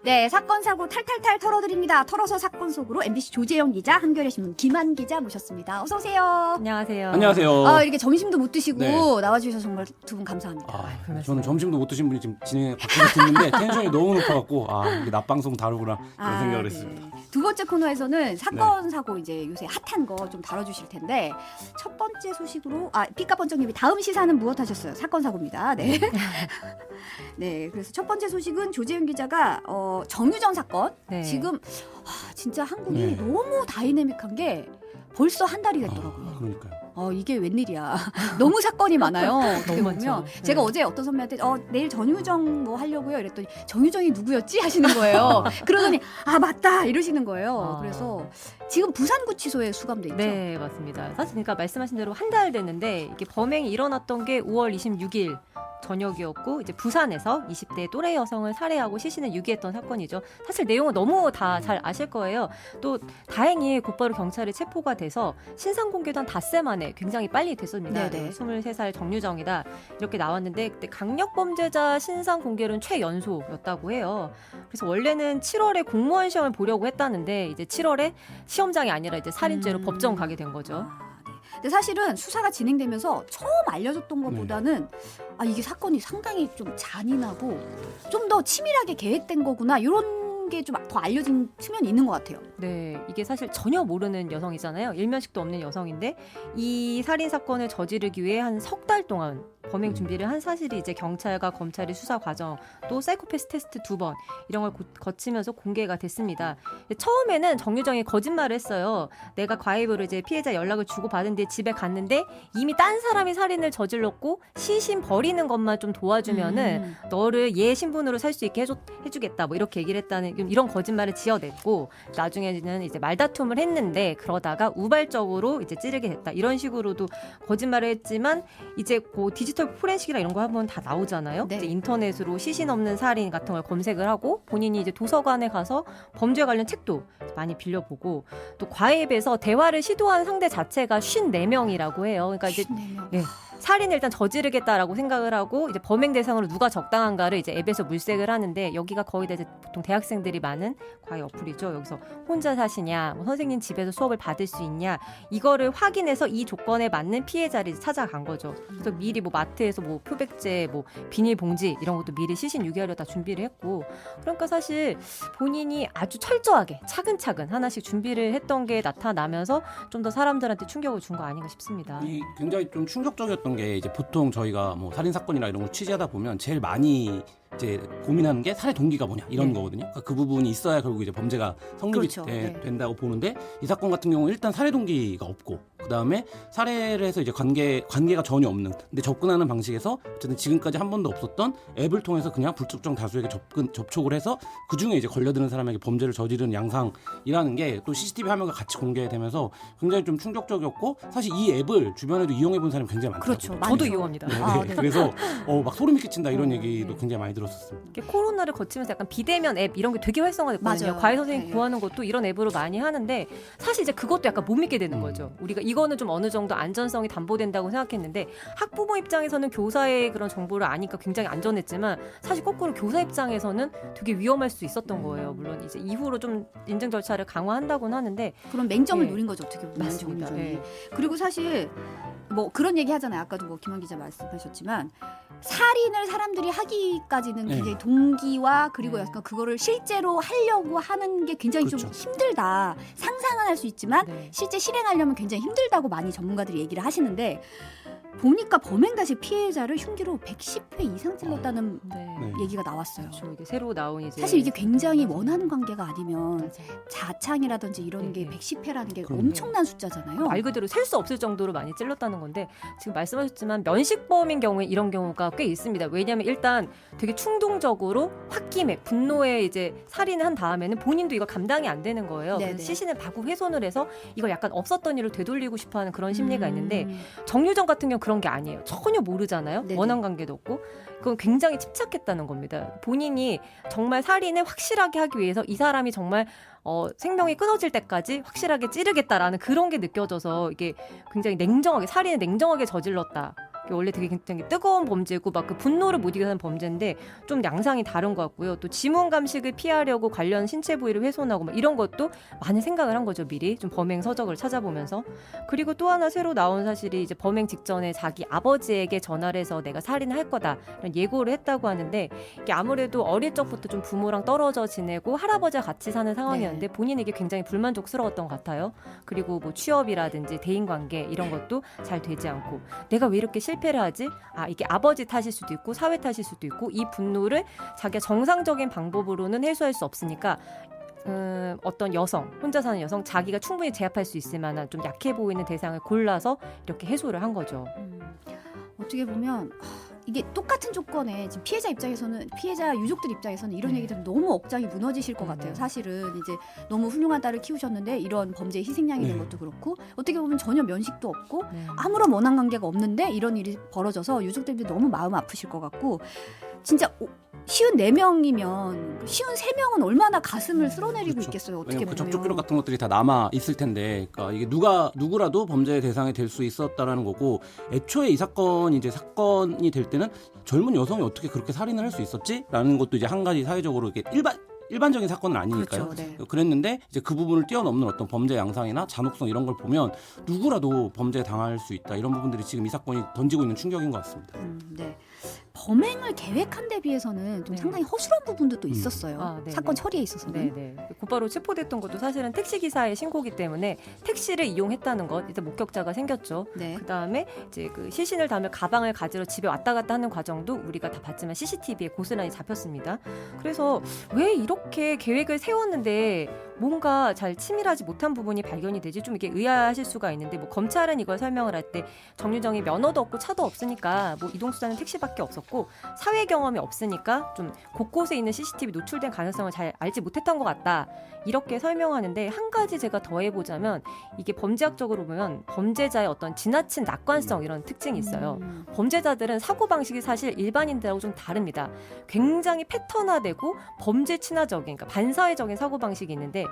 네, 사건 사고 탈탈탈 털어드립니다. 털어서 사건 속으로 MBC 조재영 기자, 한겨레 신문 김한 기자 모셨습니다. 어서 오세요. 안녕하세요. 안녕하세요. 이렇게 점심도 못 드시고 네. 나와주셔서 정말 두 분 감사합니다. 별말씀. 저는 점심도 못 드신 분이 지금 진행에 밖에서 듣는데 텐션이 너무 높아갖고 이게 낮방송 다르구나 그런 생각을 했습니다. 네. 두 번째 코너에서는 사건 사고 이제 요새 핫한 거 좀 다뤄주실 텐데, 첫 번째 소식으로 피카번쩍님이 다음 시사는 무엇 하셨어요? 사건 사고입니다. 네. 네, 그래서 첫 번째 소식은 조재현 기자가 정유정 사건 네. 지금 진짜 한국이 네. 너무 다이내믹한 게 벌써 한 달이 됐더라고요. 그러니까요. 이게 웬일이야. 너무 사건이 많아요. 어떻게 너무 보면 많죠. 네. 제가 어제 어떤 선배한테 내일 정유정 뭐 하려고요. 이랬더니 정유정이 누구였지 하시는 거예요. 그러더니 맞다 이러시는 거예요. 그래서 지금 부산구치소에 수감돼 있죠. 네, 맞습니다. 사실 그러니까 말씀하신 대로 한 달 됐는데 이게 범행이 일어났던 게 5월 26일 저녁이었고 이제 부산에서 20대 또래 여성을 살해하고 시신을 유기했던 사건이죠. 사실 내용은 너무 다 잘 아실 거예요. 또 다행히 곧바로 경찰에 체포가 돼서 신상 공개도 한 닷새 만에 굉장히 빨리 됐습니다. 네네. 23살 정유정이다 이렇게 나왔는데 그때 강력범죄자 신상 공개는 최연소였다고 해요. 그래서 원래는 7월에 공무원 시험을 보려고 했다는데 이제 7월에 시험장이 아니라 이제 살인죄로 법정 가게 된 거죠. 네. 근데 사실은 수사가 진행되면서 처음 알려졌던 것보다는 이게 사건이 상당히 좀 잔인하고 좀 더 치밀하게 계획된 거구나 이런 게 좀 더 알려진 측면이 있는 것 같아요. 네, 이게 사실 전혀 모르는 여성이잖아요. 일면식도 없는 여성인데 이 살인 사건을 저지르기 위해 한 석 달 동안 범행 준비를 한 사실이 이제 경찰과 검찰의 수사 과정 또 사이코패스 테스트 2번 이런 걸 거치면서 공개가 됐습니다. 처음에는 정유정이 거짓말을 했어요. 내가 과외부로 이제 피해자 연락을 주고 받은 뒤에 집에 갔는데 이미 딴 사람이 살인을 저질렀고 시신 버리는 것만 좀 도와주면은 너를 얘 신분으로 살 수 있게 해주겠다 뭐 이렇게 얘기를 했다는 이런 거짓말을 지어냈고 나중에는 이제 말다툼을 했는데 그러다가 우발적으로 이제 찌르게 됐다 이런 식으로도 거짓말을 했지만 이제 뭐 디지털 포렌식이나 이런 거 하면 다 나오잖아요. 네. 이제 인터넷으로 시신 없는 살인 같은 걸 검색을 하고 본인이 이제 도서관에 가서 범죄 관련 책도 많이 빌려보고 또 과외앱에서 대화를 시도한 상대 자체가 54명이라고 해요. 그러니까 이제 54명. 예. 살인을 일단 저지르겠다라고 생각을 하고 이제 범행 대상으로 누가 적당한가를 이제 앱에서 물색을 하는데 여기가 거의 다 이제 보통 대학생들이 많은 과외 어플이죠. 여기서 혼자 사시냐, 뭐 선생님 집에서 수업을 받을 수 있냐 이거를 확인해서 이 조건에 맞는 피해자를 찾아간 거죠. 그래서 미리 뭐 마트에서 뭐 표백제, 뭐 비닐봉지 이런 것도 미리 시신 유기하려 다 준비를 했고 그러니까 사실 본인이 아주 철저하게 차근차근 하나씩 준비를 했던 게 나타나면서 좀 더 사람들한테 충격을 준 거 아닌가 싶습니다. 이 굉장히 좀 충격적이었던 게 이제 보통 저희가 뭐 살인 사건이나 이런 걸 취재하다 보면 제일 많이 이제 고민하는 게 살해 동기가 뭐냐 이런 거거든요. 그러니까 그 부분이 있어야 결국 이제 범죄가 성립이 그렇죠. 네. 된다고 보는데 이 사건 같은 경우는 일단 살해 동기가 없고 그 다음에 살해를 해서 이제 관계가 전혀 없는 근데 접근하는 방식에서 어쨌든 지금까지 한 번도 없었던 앱을 통해서 그냥 불특정 다수에게 접촉을 해서 그 중에 이제 걸려드는 사람에게 범죄를 저지르는 양상이라는 게 또 CCTV 화면과 같이 공개되면서 굉장히 좀 충격적이었고 사실 이 앱을 주변에도 이용해 본 사람이 굉장히 많더라고요. 그렇죠. 저도 많죠. 이용합니다. 네, 네. 그래서 막 소름이 끼친다 이런 네. 얘기도 굉장히 많이 들었었습니다. 이게 코로나를 거치면서 약간 비대면 앱 이런 게 되게 활성화됐거든요. 맞아요. 과외 선생님 네. 구하는 것도 이런 앱으로 많이 하는데 사실 이제 그것도 약간 못 믿게 되는 거죠. 우리가 이거는 좀 어느 정도 안전성이 담보된다고 생각했는데 학부모 입장에서는 교사의 그런 정보를 아니까 굉장히 안전했지만 사실 거꾸로 교사 입장에서는 되게 위험할 수 있었던 거예요. 물론 이제 이후로 좀 인증 절차를 강화한다고는 하는데 그런 맹점을 네. 노린 거죠 어떻게 보면 맞습니다. 정유정이. 네. 그리고 사실 뭐 그런 얘기 하잖아요. 아까도 뭐 김원 기자 말씀하셨지만 살인을 사람들이 하기까지는 네. 굉장히 동기와 그리고 네. 약간 그거를 실제로 하려고 하는 게 굉장히 좀 그렇죠. 힘들다. 상상은 할 수 있지만 네. 실제 실행하려면 굉장히 힘들다고 많이 전문가들이 얘기를 하시는데 보니까 범행 당시 피해자를 흉기로 110회 이상 찔렀다는 네. 네. 얘기가 나왔어요. 그렇죠. 이게 새로 나온 이제 사실 이게 굉장히 맞아요. 원하는 관계가 아니면 맞아요. 자창이라든지 이런 네, 게 네. 110회라는 게 그럼요. 엄청난 숫자잖아요. 말 그대로 셀 수 없을 정도로 많이 찔렀다는 건데 지금 말씀하셨지만 면식범인 경우에 이런 경우가 꽤 있습니다. 왜냐하면 일단 되게 충동적으로 홧김에 분노에 이제 살인을 한 다음에는 본인도 이거 감당이 안 되는 거예요. 네네. 그래서 시신을 마구 훼손을 해서 이걸 약간 없었던 일을 되돌리고 싶어하는 그런 심리가 있는데 음. 정유정 같은 경우 그런 게 아니에요. 전혀 모르잖아요. 네네. 원한 관계도 없고. 그건 굉장히 집착했다는 겁니다. 본인이 정말 살인을 확실하게 하기 위해서 이 사람이 정말 생명이 끊어질 때까지 확실하게 찌르겠다라는 그런 게 느껴져서 이게 굉장히 냉정하게 살인을 냉정하게 저질렀다. 이게 원래 되게 굉장히 뜨거운 범죄고 막 그 분노를 못 이겨는 범죄인데 좀 양상이 다른 것 같고요. 또 지문 감식을 피하려고 관련 신체 부위를 훼손하고 막 이런 것도 많이 생각을 한 거죠. 미리 좀 범행 서적을 찾아보면서. 그리고 또 하나 새로 나온 사실이 이제 범행 직전에 자기 아버지에게 전화를 해서 내가 살인을 할 거다 이런 예고를 했다고 하는데 이게 아무래도 어릴 적부터 좀 부모랑 떨어져 지내고 할아버지와 같이 사는 상황이었는데 본인에게 굉장히 불만족스러웠던 것 같아요. 그리고 뭐 취업이라든지 대인관계 이런 것도 잘 되지 않고 내가 왜 이렇게 실패를 하지? 아, 이게 아버지 탓일 수도 있고 사회 탓일 수도 있고 이 분노를 자기가 정상적인 방법으로는 해소할 수 없으니까 어떤 여성, 혼자 사는 여성, 자기가 충분히 제압할 수 있을 만한 좀 약해 보이는 대상을 골라서 이렇게 해소를 한 거죠. 어떻게 보면 이게 똑같은 조건에 지금 피해자 입장에서는 피해자 유족들 입장에서는 이런 네. 얘기들은 너무 억장이 무너지실 것 같아요. 사실은 이제 너무 훌륭한 딸을 키우셨는데 이런 범죄의 희생양이 된 네. 것도 그렇고 어떻게 보면 전혀 면식도 없고 네. 아무런 원한 관계가 없는데 이런 일이 벌어져서 유족들도 너무 마음 아프실 것 같고 진짜 쉬운 4명이면 쉬운 3명은 얼마나 가슴을 쓸어내리고 그렇죠. 있겠어요. 어떻게 왜냐면 그 보면. 접촉 기록 같은 것들이 다 남아 있을 텐데, 그러니까 이게 누구라도 범죄의 대상이 될 수 있었다라는 거고, 애초에 이 사건이 이제 사건이 될 때는 젊은 여성이 어떻게 그렇게 살인을 할 수 있었지?라는 것도 이제 한 가지 사회적으로 이게 일반적인 사건은 아니니까요. 그렇죠, 네. 그랬는데 이제 그 부분을 뛰어넘는 어떤 범죄 양상이나 잔혹성 이런 걸 보면 누구라도 범죄에 당할 수 있다. 이런 부분들이 지금 이 사건이 던지고 있는 충격인 것 같습니다. 네. 범행을 계획한 데 비해서는 좀 네. 상당히 허술한 부분도 또 있었어요. 아, 네, 사건 네. 처리에 있어서는. 네네. 곧바로 체포됐던 것도 사실은 택시기사의 신고기 때문에 택시를 이용했다는 것, 이제 목격자가 생겼죠. 네. 그 다음에 이제 그 시신을 담을 가방을 가지러 집에 왔다 갔다 하는 과정도 우리가 다 봤지만 CCTV에 고스란히 잡혔습니다. 그래서 왜 이렇게 계획을 세웠는데 뭔가 잘 치밀하지 못한 부분이 발견이 되지 좀 이게 의아하실 수가 있는데 뭐 검찰은 이걸 설명을 할 때 정유정이 면허도 없고 차도 없으니까 뭐 이동수단은 택시밖에 없었고 사회 경험이 없으니까 좀 곳곳에 있는 CCTV 노출된 가능성을 잘 알지 못했던 것 같다. 이렇게 설명하는데 한 가지 제가 더해보자면 이게 범죄학적으로 보면 범죄자의 어떤 지나친 낙관성 이런 특징이 있어요. 범죄자들은 사고방식이 사실 일반인들하고 좀 다릅니다. 굉장히 패턴화되고 범죄 친화적인, 그러니까 반사회적인 사고방식이 있는데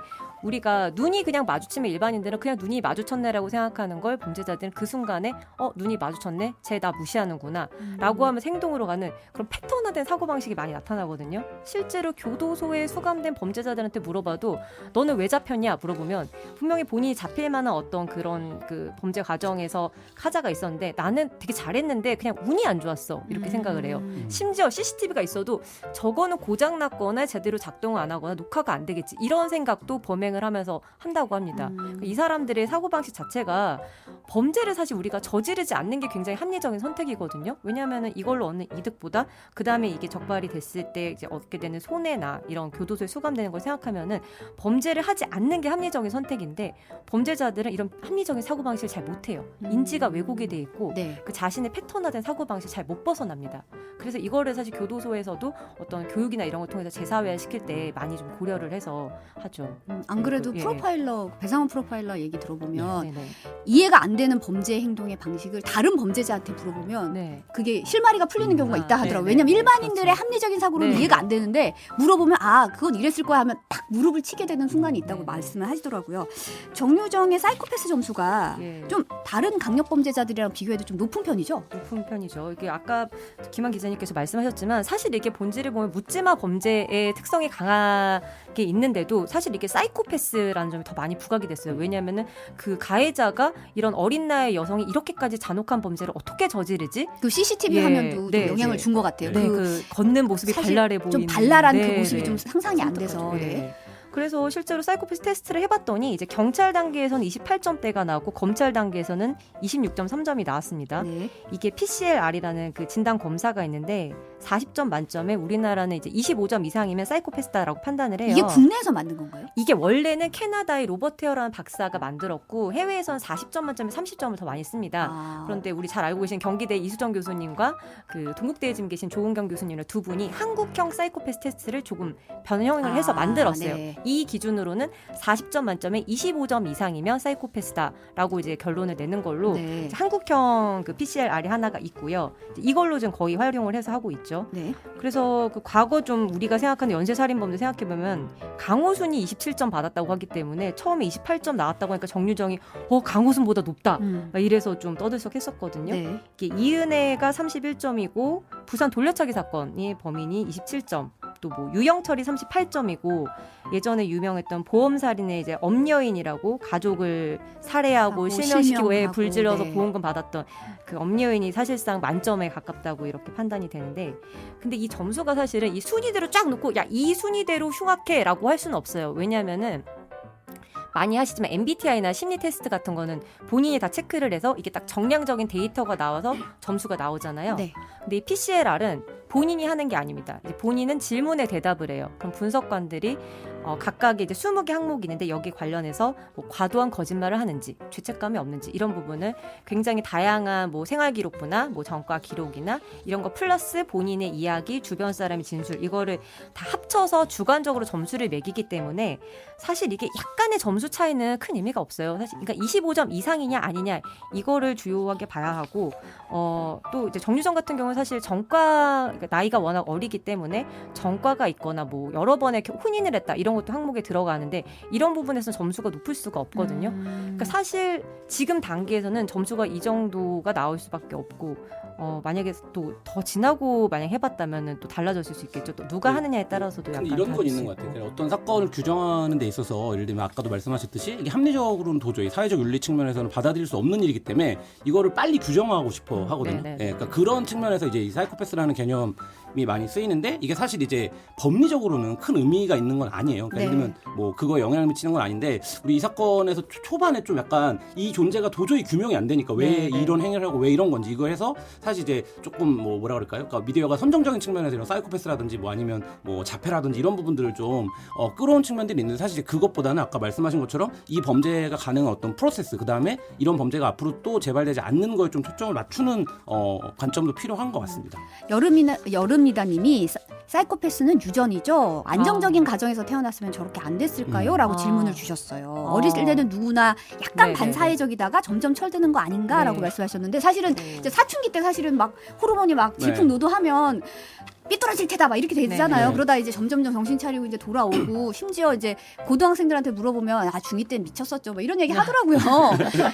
우리가 눈이 그냥 마주치면 일반인들은 그냥 눈이 마주쳤네라고 생각하는 걸 범죄자들은 그 순간에 눈이 마주쳤네? 쟤 나 무시하는구나 라고 하면서 행동으로 가는 그런 패턴화된 사고방식이 많이 나타나거든요. 실제로 교도소에 수감된 범죄자들한테 물어봐도 너는 왜 잡혔냐 물어보면 분명히 본인이 잡힐 만한 어떤 그런 그 범죄 과정에서 하자가 있었는데 나는 되게 잘했는데 그냥 운이 안 좋았어 이렇게 생각을 해요. 심지어 CCTV가 있어도 저거는 고장났거나 제대로 작동을 안 하거나 녹화가 안 되겠지 이런 생각도 범행을 하면서 한다고 합니다. 이 사람들의 사고방식 자체가 범죄를 사실 우리가 저지르지 않는 게 굉장히 합리적인 선택이거든요. 왜냐하면 이걸로 얻는 이득보다 그 다음에 이게 적발이 됐을 때 이제 얻게 되는 손해나 이런 교도소에 수감되는 걸 생각하면은 범죄를 하지 않는 게 합리적인 선택인데 범죄자들은 이런 합리적인 사고방식을 잘 못해요. 인지가 왜곡이 돼 있고 네. 그 자신의 패턴화된 사고방식 잘 못 벗어납니다. 그래서 이거를 사실 교도소에서도 어떤 교육이나 이런 걸 통해서 재사회화 시킬 때 많이 좀 고려를 해서 하죠. 안 그래도 예. 프로파일러 배상원 프로파일러 얘기 들어보면 네네. 이해가 안 되는 범죄 행동의 방식을 다른 범죄자한테 물어보면 네. 그게 실마리가 풀리는 경우가 있다 하더라고요. 네네. 왜냐면 일반인들의 그렇죠. 합리적인 사고로는 네. 이해가 안 되는데 물어보면 아 그건 이랬을 거야 하면 딱 무릎을 치게 되는 순간이 있다고 네. 말씀을 하시더라고요. 정유정의 사이코패스 점수가 예. 좀 다른 강력범죄자들이랑 비교해도 좀 높은 편이죠. 높은 편이죠. 이게 아까 김한 기자님께서 말씀하셨지만 사실 이게 본질을 보면 묻지마 범죄의 특성이 강하게 있는데도 사실 이게 사이코패스라는 점이 더 많이 부각이 됐어요. 왜냐하면은 그 가해자가 이런 어린 나이의 여성이 이렇게까지 잔혹한 범죄를 어떻게 저지르지? 그 CCTV 예. 화면도 네, 좀 영향을 네. 준 것 같아요. 네, 그 그 걷는 모습이 사실 발랄해 보이는 좀 발랄한 네, 그 모습이 네. 좀 상상이 안 돼서. 네. 네. 그래서 실제로 사이코패스 테스트를 해봤더니 이제 경찰 단계에서는 28점대가 나왔고 검찰 단계에서는 26.3점이 나왔습니다. 네. 이게 PCLR이라는 그 진단 검사가 있는데 40점 만점에 우리나라는 이제 25점 이상이면 사이코패스다라고 판단을 해요. 이게 국내에서 만든 건가요? 이게 원래는 캐나다의 로버트 헤어라는 박사가 만들었고 해외에서는 40점 만점에 30점을 더 많이 씁니다. 아. 그런데 우리 잘 알고 계신 경기대 이수정 교수님과 그 동국대에 지금 계신 조은경 교수님의 두 분이 한국형 사이코패스 테스트를 조금 변형을 해서 만들었어요. 네. 이 기준으로는 40점 만점에 25점 이상이면 사이코패스다라고 이제 결론을 내는 걸로 네. 이제 한국형 그 PCR이 하나가 있고요. 이걸로 좀 거의 활용을 해서 하고 있죠. 네. 그래서 그 과거 좀 우리가 생각하는 연쇄살인범들 생각해보면 강호순이 27점 받았다고 하기 때문에 처음에 28점 나왔다고 하니까 정유정이 강호순보다 높다 막 이래서 좀 떠들썩했었거든요. 네. 이게 이은혜가 31점이고 부산 돌려차기 사건이 범인이 27점, 또 뭐 유영철이 38점이고 예전에 유명했던 보험살인의 이제 엄여인이라고 가족을 살해하고 실명시키고 실명하고, 불질러서 네. 보험금 받았던 그 엄여인이 사실상 만점에 가깝다고 이렇게 판단이 되는데 근데 이 점수가 사실은 이 순위대로 쫙 놓고 야 이 순위대로 흉악해라고 할 수는 없어요. 왜냐하면은 많이 하시지만 MBTI나 심리 테스트 같은 거는 본인이 다 체크를 해서 이게 딱 정량적인 데이터가 나와서 점수가 나오잖아요. 네. 근데 이 PCLR은 본인이 하는 게 아닙니다. 이제 본인은 질문에 대답을 해요. 그럼 분석관들이 각각의 이제 20개 항목이 있는데 여기 관련해서 뭐 과도한 거짓말을 하는지, 죄책감이 없는지 이런 부분을 굉장히 다양한 뭐 생활 기록부나 뭐 전과 기록이나 이런 거 플러스 본인의 이야기, 주변 사람의 진술 이거를 다 합쳐서 주관적으로 점수를 매기기 때문에 사실 이게 약간의 점수 차이는 큰 의미가 없어요. 사실 그러니까 25점 이상이냐 아니냐 이거를 주요하게 봐야 하고 또 이제 정유정 같은 경우는 사실 전과 그러니까 나이가 워낙 어리기 때문에 전과가 있거나 뭐 여러 번의 혼인을 했다 이런 것도 항목에 들어가는데 이런 부분에서는 점수가 높을 수가 없거든요. 그러니까 사실 지금 단계에서는 점수가 이 정도가 나올 수밖에 없고 만약에 또 더 지나고 만약 해봤다면은 또 달라졌을 수 있겠죠. 또 누가 하느냐에 따라서도 약간 근데 이런 건 다를 수 있는 것 있고. 같아요. 그러니까 어떤 사건을 규정하는 데 있어서 예를 들면 아까도 말씀하셨듯이 이게 합리적으로는 도저히 사회적 윤리 측면에서는 받아들일 수 없는 일이기 때문에 이거를 빨리 규정하고 싶어 하거든요. 네네. 예, 그러니까 그런 측면에서 이제 이 사이코패스라는 개념이 많이 쓰이는데 이게 사실 이제 법리적으로는 큰 의미가 있는 건 아니에요. 그러니까 예를 들면 뭐 그거에 영향을 미치는 건 아닌데 우리 이 사건에서 초반에 좀 약간 이 존재가 도저히 규명이 안 되니까 왜 네네. 이런 행위를 하고 왜 이런 건지 이거 해서 사실 이제 조금 뭐라 그럴까요? 그러니까 미디어가 선정적인 측면에서 이런 사이코패스라든지 뭐 아니면 뭐 자폐라든지 이런 부분들을 좀 끌어온 측면들이 있는데 사실 그것보다는 아까 말씀하신 것처럼 이 범죄가 가능한 어떤 프로세스 그 다음에 이런 범죄가 앞으로 또 재발되지 않는 거에 좀 초점을 맞추는 관점도 필요한 것 같습니다. 여름이다님이 사이코패스는 유전이죠. 안정적인 가정에서 태어났으면 저렇게 안 됐을까요? 라고 질문을 주셨어요. 어렸을 때는 누구나 약간 네네네. 반사회적이다가 점점 철드는 거 아닌가라고 네. 말씀하셨는데 사실은 이제 사춘기 때 사실은 막 호르몬이 막 질풍노도하면 삐뚤어질 테다 막 이렇게 되잖아요. 네. 그러다 이제 점점 정신 차리고 이제 돌아오고 심지어 이제 고등학생들한테 물어보면 중이 때는 미쳤었죠. 뭐 이런 얘기 하더라고요.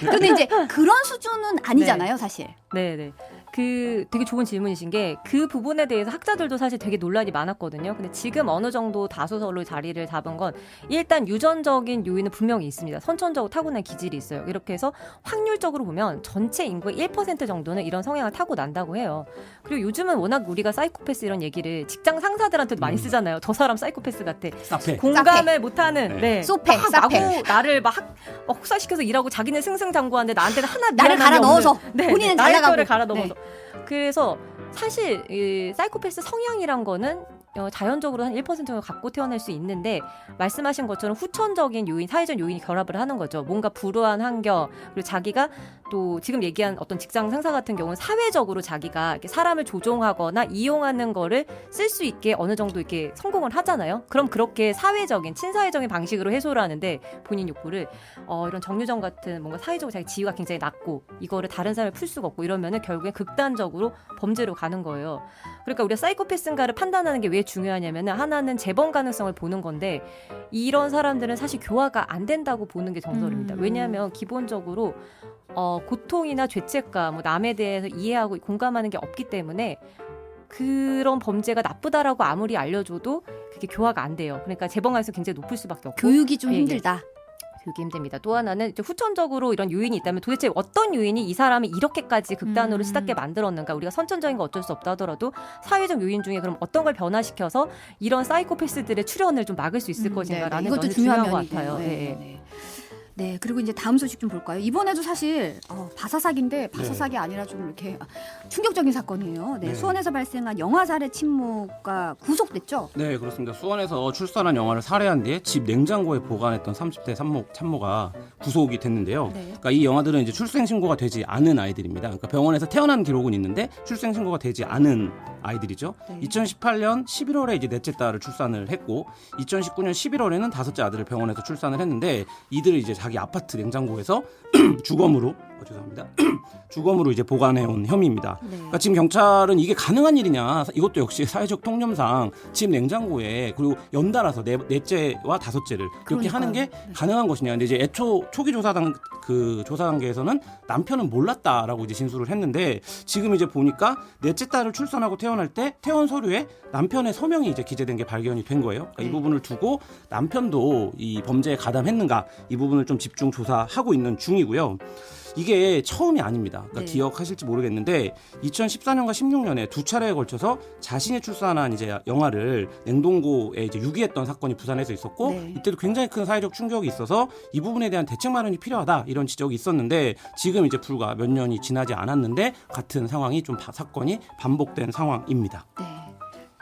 근데 이제 그런 수준은 아니잖아요, 사실. 네네. 그 되게 좋은 질문이신 게 그 부분에 대해서 학자들도 사실 되게 논란이 많았거든요. 근데 지금 어느 정도 다수설로 자리를 잡은 건 일단 유전적인 요인은 분명히 있습니다. 선천적으로 타고난 기질이 있어요. 이렇게 해서 확률적으로 보면 전체 인구의 1% 정도는 이런 성향을 타고난다고 해요. 그리고 요즘은 워낙 우리가 사이코패스 이런 얘기를 직장 상사들한테도 많이 쓰잖아요. 저 사람 사이코패스 같아. 사페. 공감을 못하는 네. 소패, 막 사패. 마구 나를 막 혹사시켜서 일하고 자기는 승승장구하는데 나한테 하나 나를 미안함이 갈아 없는. 넣어서 네, 본인은 나의 잘 나가고. 거를 갈아 넣어서. 그래서 사실 이 사이코패스 성향이란 거는 자연적으로 한 1% 정도 갖고 태어날 수 있는데 말씀하신 것처럼 후천적인 요인, 사회적 요인이 결합을 하는 거죠. 뭔가 불우한 환경 그리고 자기가 또 지금 얘기한 어떤 직장 상사 같은 경우는 사회적으로 자기가 이렇게 사람을 조종하거나 이용하는 거를 쓸 수 있게 어느 정도 이렇게 성공을 하잖아요. 그럼 그렇게 사회적인 친사회적인 방식으로 해소를 하는데 본인 욕구를 이런 정유정 같은 뭔가 사회적으로 자기 지위가 굉장히 낮고 이거를 다른 사람을 풀 수가 없고 이러면은 결국엔 극단적으로 범죄로 가는 거예요. 그러니까 우리가 사이코패스인가를 판단하는 게 왜 중요하냐면은 하나는 재범 가능성을 보는 건데 이런 사람들은 사실 교화가 안 된다고 보는 게 정설입니다. 왜냐하면 기본적으로 고통이나 죄책감, 뭐 남에 대해서 이해하고 공감하는 게 없기 때문에 그런 범죄가 나쁘다라고 아무리 알려줘도 그게 교화가 안 돼요. 그러니까 재범 가능성이 굉장히 높을 수밖에 없고 교육이 좀 예, 예. 힘들다. 교육이 힘듭니다. 또 하나는 이제 후천적으로 이런 요인이 있다면 도대체 어떤 요인이 이 사람이 이렇게까지 극단으로 시답게 만들었는가. 우리가 선천적인 거 어쩔 수 없다 하더라도 사회적 요인 중에 그럼 어떤 걸 변화시켜서 이런 사이코패스들의 출현을 좀 막을 수 있을 것인가라는 이것도 건 중요한 것 면이네요. 같아요. 네, 예, 예. 네. 네, 그리고 이제 다음 소식 좀 볼까요? 이번에도 사실 바사삭인데 바사삭이 아니라 좀 이렇게 충격적인 사건이에요. 네, 네. 수원에서 발생한 영아 살해 친모가 구속됐죠? 네, 그렇습니다. 수원에서 출산한 영아를 살해한 뒤에 집 냉장고에 보관했던 30대 참모가 구속이 됐는데요. 네. 그러니까 이 영아들은 이제 출생 신고가 되지 않은 아이들입니다. 그러니까 병원에서 태어난 기록은 있는데 출생 신고가 되지 않은 아이들이죠. 네. 2018년 11월에 이제 넷째 딸을 출산을 했고 2019년 11월에는 다섯째 아들을 병원에서 출산을 했는데 이들을 이제 자기 아파트 냉장고에서 주검으로 주검으로 이제 보관해온 혐의입니다. 네. 그러니까 지금 경찰은 이게 가능한 일이냐, 이것도 역시 사회적 통념상 집 냉장고에 그리고 연달아서 넷째와 다섯째를 그렇게 하는 게 가능한 것이냐. 근데 이제 초기 조사 단계에서는 남편은 몰랐다라고 이제 진술을 했는데 지금 이제 보니까 넷째 딸을 출산하고 태어날 때 퇴원 서류에 남편의 서명이 이제 기재된 게 발견이 된 거예요. 그러니까 이 부분을 두고 남편도 이 범죄에 가담했는가 이 부분을 좀 집중 조사하고 있는 중이고요. 이게 처음이 아닙니다. 그러니까 네. 기억하실지 모르겠는데 2014년과 16년에 두 차례에 걸쳐서 자신이 출산한 이제 영아를 냉동고에 이제 유기했던 사건이 부산에서 있었고 네. 이때도 굉장히 큰 사회적 충격이 있어서 이 부분에 대한 대책 마련이 필요하다 이런 지적이 있었는데 지금 이제 불과 몇 년이 지나지 않았는데 같은 상황이 좀 사건이 반복된 상황입니다. 네.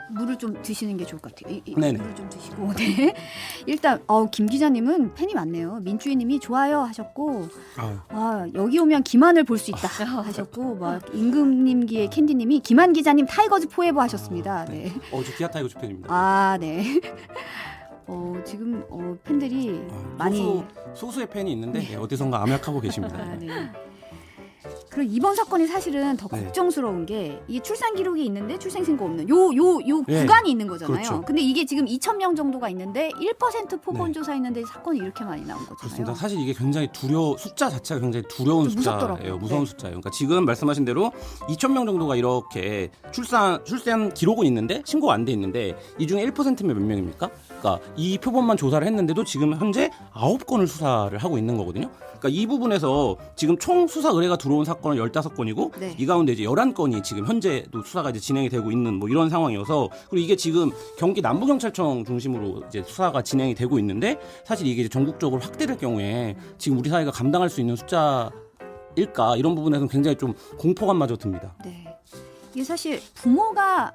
물을 좀 드시는 게 좋을 것 같아요. 네네. 물을 좀 드시고. 네. 일단 김 기자님은 팬이 많네요. 민주희님이 좋아요 하셨고, 아유. 여기 오면 김한을 볼 수 있다 하셨고, 막 임금님기의 캔디님이 김한 기자님 타이거즈 포에버 하셨습니다. 네. 저 기아 타이거즈 팬입니다. 아, 네. 지금 팬들이 많이. 소수의 팬이 있는데 어디선가 암약하고 계십니다. 아, 네. 그리고 이번 사건이 사실은 더 네. 걱정스러운 게 이게 출산 기록이 있는데 출생신고 없는 요 네. 구간이 있는 거잖아요. 그렇죠. 근데 이게 지금 2,000명 정도가 있는데 1% 표본 조사했는데 사건이 이렇게 많이 나온 거잖아요. 그렇습니다. 사실 이게 굉장히 숫자 자체가 굉장히 두려운 좀 무섭더라고요. 숫자예요. 무서운 네. 숫자예요. 그러니까 지금 말씀하신 대로 2,000명 정도가 이렇게 출산 기록은 있는데 신고가 안 돼 있는데 이 중에 1%면 몇 명입니까? 그러니까 이 표본만 조사를 했는데도 지금 현재 9건을 수사를 하고 있는 거거든요. 그러니까 이 부분에서 지금 총 수사 의뢰가 들어온 사건은 15건이고 네. 이 가운데 이제 11건이 지금 현재도 수사가 이제 진행이 되고 있는 뭐 이런 상황이어서 그리고 이게 지금 경기 남부경찰청 중심으로 이제 수사가 진행이 되고 있는데 사실 이게 이제 전국적으로 확대될 경우에 지금 우리 사회가 감당할 수 있는 숫자일까 이런 부분에서는 굉장히 좀 공포감마저 듭니다. 네. 이게 사실 부모가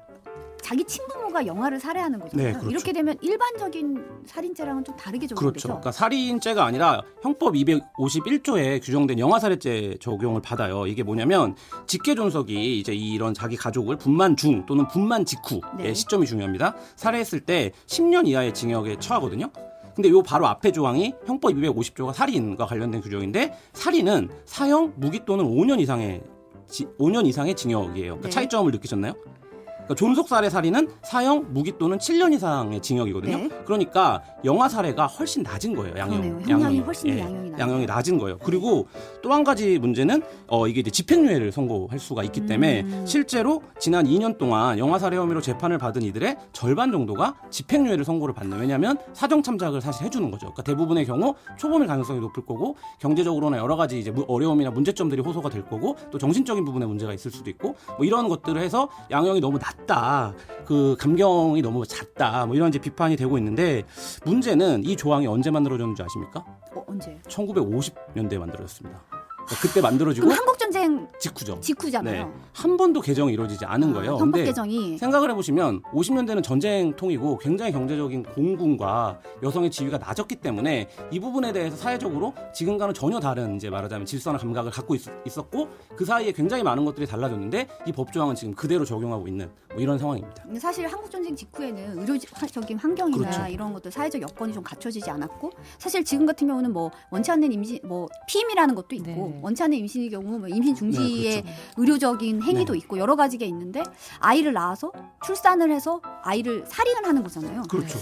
자기 친부모가 영아를 살해하는 거잖아요. 네, 그렇죠. 이렇게 되면 일반적인 살인죄랑은 좀 다르게 적용되죠. 그렇죠. 그러니까 살인죄가 아니라 형법 251조에 규정된 영아살해죄 적용을 받아요. 이게 뭐냐면 직계존속이 이제 이런 자기 가족을 분만 중 또는 분만 직후의 네. 시점이 중요합니다. 살해했을 때 10년 이하의 징역에 처하거든요. 근데 요 바로 앞에 조항이 형법 250조가 살인과 관련된 규정인데 살인은 사형, 무기 또는 5년 이상의 징역이에요. 그러니까 네. 차이점을 느끼셨나요? 그러니까 존속살해 살인은 사형, 무기 또는 7년 이상의 징역이거든요. 네. 그러니까 영아 살해가 훨씬 낮은 거예요. 그러네요. 형량이 훨씬 예, 양형이 낮아요. 양형이 낮은 거예요. 그리고 또 한 가지 문제는 이게 이제 집행유예를 선고할 수가 있기 때문에 실제로 지난 2년 동안 영아 살해 혐의로 재판을 받은 이들의 절반 정도가 집행유예를 선고를 받는. 왜냐하면 사정 참작을 사실 해주는 거죠. 그러니까 대부분의 경우 초범일 가능성이 높을 거고 경제적으로나 여러 가지 이제 어려움이나 문제점들이 호소가 될 거고 또 정신적인 부분에 문제가 있을 수도 있고 뭐 이런 것들을 해서 양형이 너무 낮다, 그 감경이 너무 잦다, 뭐 이런 이제 비판이 되고 있는데 문제는 이 조항이 언제 만들어졌는지 아십니까? 언제? 1950년대에 만들어졌습니다. 그러니까 그때 만들어지고 그럼 한국전쟁 직후죠. 직후잖아요. 네. 한 번도 개정이 이루어지지 않은 거예요. 헌법 근데 개정이. 생각을 해보시면 50년대는 전쟁통이고 굉장히 경제적인 공군과 여성의 지위가 낮았기 때문에 이 부분에 대해서 사회적으로 지금과는 전혀 다른 이제 말하자면 질서나 감각을 갖고 있었고 그 사이에 굉장히 많은 것들이 달라졌는데 이 법조항은 지금 그대로 적용하고 있는 뭐 이런 상황입니다. 근데 사실 한국전쟁 직후에는 의료적인 환경이나 그렇죠. 이런 것들 사회적 여건이 좀 갖춰지지 않았고 사실 지금 같은 경우는 뭐 원치 않는 임신 뭐 피임이라는 것도 있고 네. 원치 않는 임신의 경우 뭐 임신 중지의 네, 그렇죠. 의료적인 행위도 네. 있고 여러 가지가 있는데 아이를 낳아서 출산을 해서 아이를 살인을 하는 거잖아요. 그렇죠.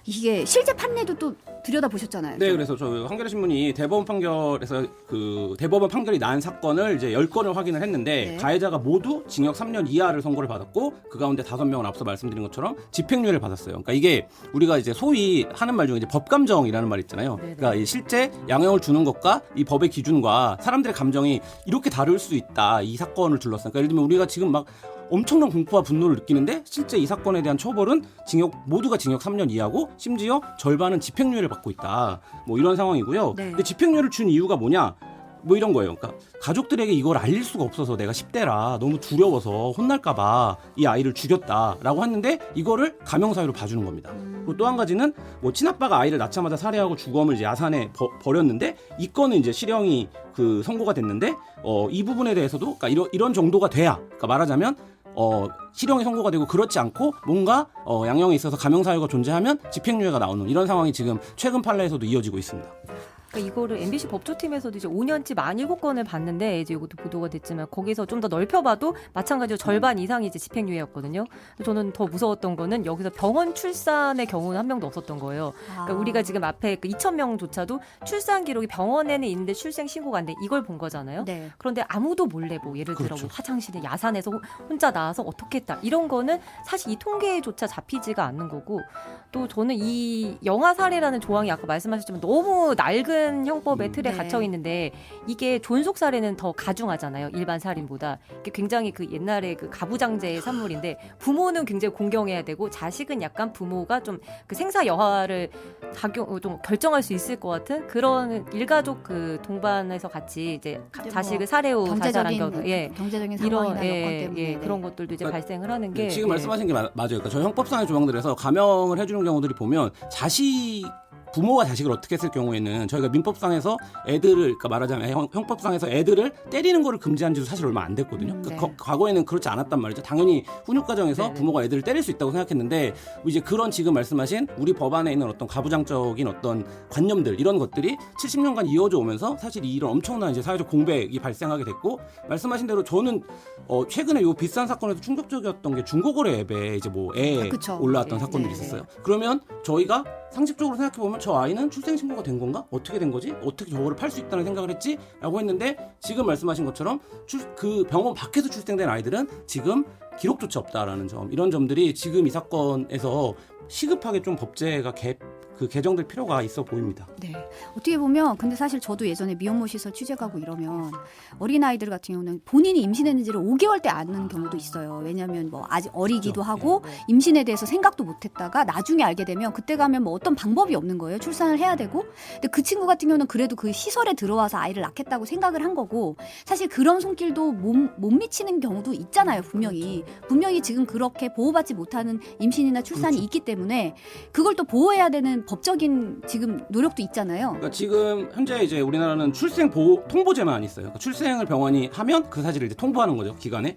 이게 실제 판례도 또 들여다 보셨잖아요. 네, 그래서 저 한겨레 신문이 대법원 판결에서 그 대법원 판결이 난 사건을 이제 10건을 확인을 했는데 네. 가해자가 모두 징역 3년 이하를 선고를 받았고 그 가운데 5명은 앞서 말씀드린 것처럼 집행유예를 받았어요. 그러니까 이게 우리가 이제 소위 하는 말 중에 이제 법감정이라는 말 있잖아요. 네네. 그러니까 이 실제 양형을 주는 것과 이 법의 기준과 사람들의 감정이 이렇게 다를 수 있다. 이 사건을 둘러싸. 그러니까 예를 들면 우리가 지금 막 엄청난 공포와 분노를 느끼는데 실제 이 사건에 대한 처벌은 모두가 징역 3년 이하고 심지어 절반은 집행유예를 받고 있다. 뭐 이런 상황이고요. 네. 근데 집행유예를 준 이유가 뭐냐? 뭐 이런 거예요. 그러니까 가족들에게 이걸 알릴 수가 없어서 내가 10대라 너무 두려워서 혼날까봐 이 아이를 죽였다라고 했는데 이거를 가명사유로 봐주는 겁니다. 그리고 또 한 가지는 뭐 친아빠가 아이를 낳자마자 살해하고 주검을 이제 야산에 버렸는데 이 건은 이제 실형이 그 선고가 됐는데 이 부분에 대해서도 그러니까 이런 정도가 돼야 그러니까 말하자면 실형이 선고가 되고 그렇지 않고 뭔가 양형에 있어서 가명사유가 존재하면 집행유예가 나오는 이런 상황이 지금 최근 판례에서도 이어지고 있습니다. 그러니까 이거를 MBC 법조팀에서도 이제 5년치 17건을 봤는데 이제 이것도 보도가 됐지만 거기서 좀 더 넓혀봐도 마찬가지로 절반 이상이 이제 집행유예였거든요. 저는 더 무서웠던 거는 여기서 병원 출산의 경우는 한 명도 없었던 거예요. 그러니까 우리가 지금 앞에 그 2,000명조차도 출산 기록이 병원에는 있는데 출생 신고가 안 돼 이걸 본 거잖아요. 네. 그런데 아무도 몰래 뭐 예를 들어 그렇죠. 뭐 화장실에 야산에서 혼자 나와서 어떻게 했다 이런 거는 사실 이 통계조차 잡히지가 않는 거고 또 저는 이 영아 살해라는 조항이 아까 말씀하셨지만 너무 낡은 같은 형법의 틀에 네. 갇혀 있는데 이게 존속 살해는 더 가중하잖아요. 일반 살인보다. 이게 굉장히 그 옛날에 그 가부장제의 산물인데 부모는 굉장히 공경해야 되고 자식은 약간 부모가 좀 그 생사 여하를 좀 결정할 수 있을 것 같은 그런 일가족 그 동반해서 같이 이제 이제 자식을 뭐 살해 후 자살한 경우 경제적인 이런 상황이나 여건 때문에 그런 것들도 이제 그러니까 발생을 하는 게 지금 말씀하신 게 맞아요. 그러니까 저희 형법상의 조항들에서 감형을 해주는 경우들이 보면 부모가 자식을 어떻게 했을 경우에는 저희가 민법상에서 애들을 그러니까 말하자면 형법상에서 애들을 때리는 거를 금지한 지도 사실 얼마 안 됐거든요. 네. 그러니까 과거에는 그렇지 않았단 말이죠. 당연히 훈육 과정에서 네네. 부모가 애들을 때릴 수 있다고 생각했는데 이제 그런 지금 말씀하신 우리 법안에 있는 어떤 가부장적인 어떤 관념들 이런 것들이 70년간 이어져 오면서 사실 이런 엄청난 이제 사회적 공백이 발생하게 됐고 말씀하신 대로 저는 최근에 요 비싼 사건에서 충격적이었던 게 중고거래 앱에 이제 뭐 애 그쵸. 올라왔던 네, 사건들이 네, 있었어요. 그러면 저희가 상식적으로 생각해 보면 저 아이는 출생 신고가 된 건가? 어떻게 된 거지? 어떻게 저거를 팔 수 있다는 생각을 했지? 라고 했는데 지금 말씀하신 것처럼 그 병원 밖에서 출생된 아이들은 지금 기록조차 없다라는 점 이런 점들이 지금 이 사건에서 시급하게 좀 법제가 개정될 필요가 있어 보입니다. 네. 어떻게 보면 근데 사실 저도 예전에 미혼모 시설 취재 가고 이러면 어린아이들 같은 경우는 본인이 임신했는지를 5개월 때 아는 경우도 있어요. 왜냐하면 뭐 아직 어리기도 하고 임신에 대해서 생각도 못했다가 나중에 알게 되면 그때 가면 뭐 어떤 방법이 없는 거예요. 출산을 해야 되고. 근데 그 친구 같은 경우는 그래도 그 시설에 들어와서 아이를 낳겠다고 생각을 한 거고 사실 그런 손길도 못 미치는 경우도 있잖아요. 분명히 지금 그렇게 보호받지 못하는 임신이나 출산이 있기 때문에 그걸 또 보호해야 되는 법적인 지금 노력도 있잖아요. 그러니까 지금 현재 이제 우리나라는 출생 보호 통보제만 있어요. 그러니까 출생을 병원이 하면 그 사실을 이제 통보하는 거죠. 기관에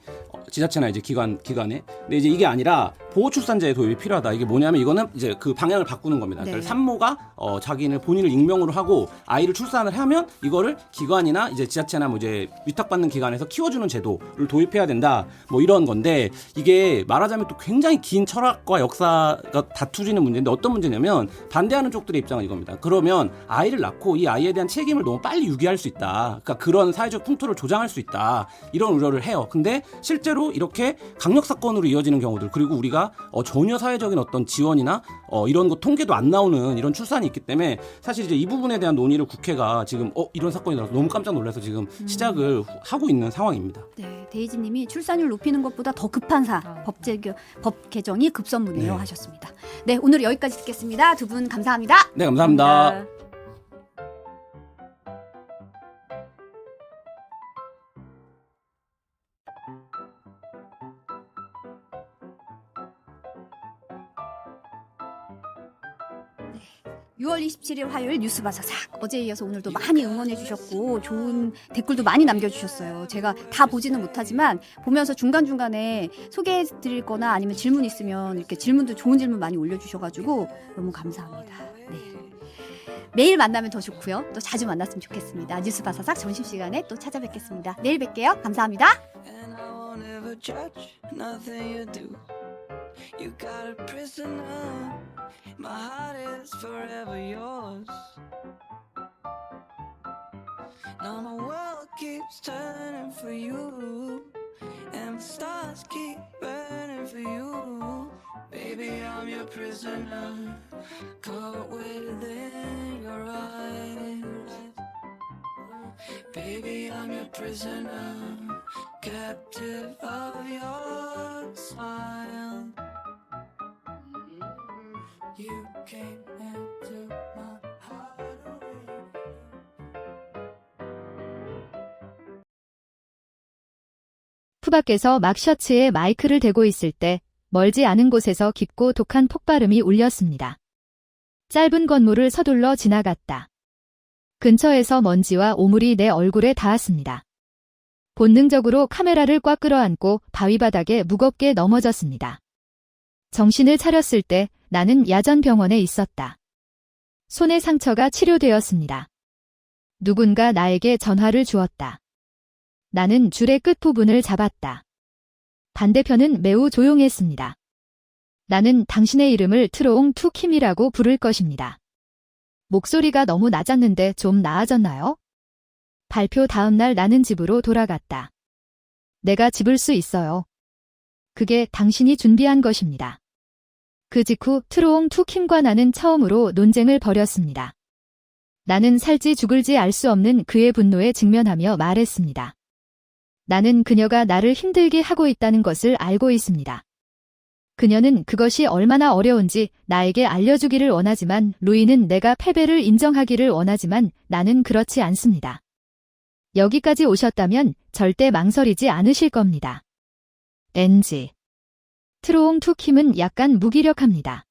지자체나 이제 기관에. 근데 이제 이게 아니라 보호 출산제의 도입이 필요하다. 이게 뭐냐면 이거는 이제 그 방향을 바꾸는 겁니다. 네. 그러니까 산모가 자기는 본인을 익명으로 하고 아이를 출산을 하면 이거를 기관이나 이제 지자체나 뭐 이제 위탁받는 기관에서 키워주는 제도를 도입해야 된다. 뭐 이런 건데 이게 말하자면 또 굉장히 긴 철학과 역사가 다투지는 문제인데 어떤 문제냐면 반대하는 쪽들의 입장은 이겁니다. 그러면 아이를 낳고 이 아이에 대한 책임을 너무 빨리 유기할 수 있다. 그러니까 그런 사회적 풍토를 조장할 수 있다. 이런 우려를 해요. 근데 실제로 이렇게 강력 사건으로 이어지는 경우들 그리고 우리가 전혀 사회적인 어떤 지원이나 이런 거 통계도 안 나오는 이런 출산이 있기 때문에 사실 이제 이 부분에 대한 논의를 국회가 지금 이런 사건이 나서 너무 깜짝 놀라서 지금 시작을 하고 있는 상황입니다. 네, 데이지님이 출산율 높이는 것보다 더 급한 법 개정이 급선무네요 네. 하셨습니다. 네, 오늘 여기까지 듣겠습니다. 두 분 감사합니다. 네, 감사합니다. 감사합니다. 네, 6월 27일 화요일 뉴스 바사삭 어제에 이어서 오늘도 많이 응원해 주셨고 좋은 댓글도 많이 남겨주셨어요. 제가 다 보지는 못하지만 보면서 중간중간에 소개해 드릴 거나 아니면 질문 있으면 이렇게 좋은 질문 많이 올려주셔가지고 너무 감사합니다. 네. 매일 만나면 더 좋고요. 또 자주 만났으면 좋겠습니다. 뉴스 바사삭 점심시간에 또 찾아뵙겠습니다. 내일 뵐게요. 감사합니다. And I won't ever judge nothing you do. You got a prisoner. My heart is forever yours. Now my world keeps turning for you. And the stars keep burning for you. Baby, I'm your prisoner. Caught within your eyes. Baby, I'm your prisoner, captive of your smile. You came and took my heart away. 푸바께서 막 셔츠에 마이크를 대고 있을 때 멀지 않은 곳에서 깊고 독한 폭발음이 울렸습니다. 짧은 건물을 서둘러 지나갔다. 근처에서 먼지와 오물이 내 얼굴에 닿았습니다. 본능적으로 카메라를 꽉 끌어안고 바위바닥에 무겁게 넘어졌습니다. 정신을 차렸을 때 나는 야전 병원에 있었다. 손의 상처가 치료되었습니다. 누군가 나에게 전화를 주었다. 나는 줄의 끝부분을 잡았다. 반대편은 매우 조용했습니다. 나는 당신의 이름을 트로옹 투킴이라고 부를 것입니다. 목소리가 너무 낮았는데 좀 나아졌나요? 발표 다음 날 나는 집으로 돌아갔다. 내가 집을 수 있어요. 그게 당신이 준비한 것입니다. 그 직후 트로옹 투킴과 나는 처음으로 논쟁을 벌였습니다. 나는 살지 죽을지 알 수 없는 그의 분노에 직면하며 말했습니다. 나는 그녀가 나를 힘들게 하고 있다는 것을 알고 있습니다. 그녀는 그것이 얼마나 어려운지 나에게 알려주기를 원하지만 루이는 내가 패배를 인정하기를 원하지만 나는 그렇지 않습니다. 여기까지 오셨다면 절대 망설이지 않으실 겁니다. NG. 트로옹 투킴은 약간 무기력합니다.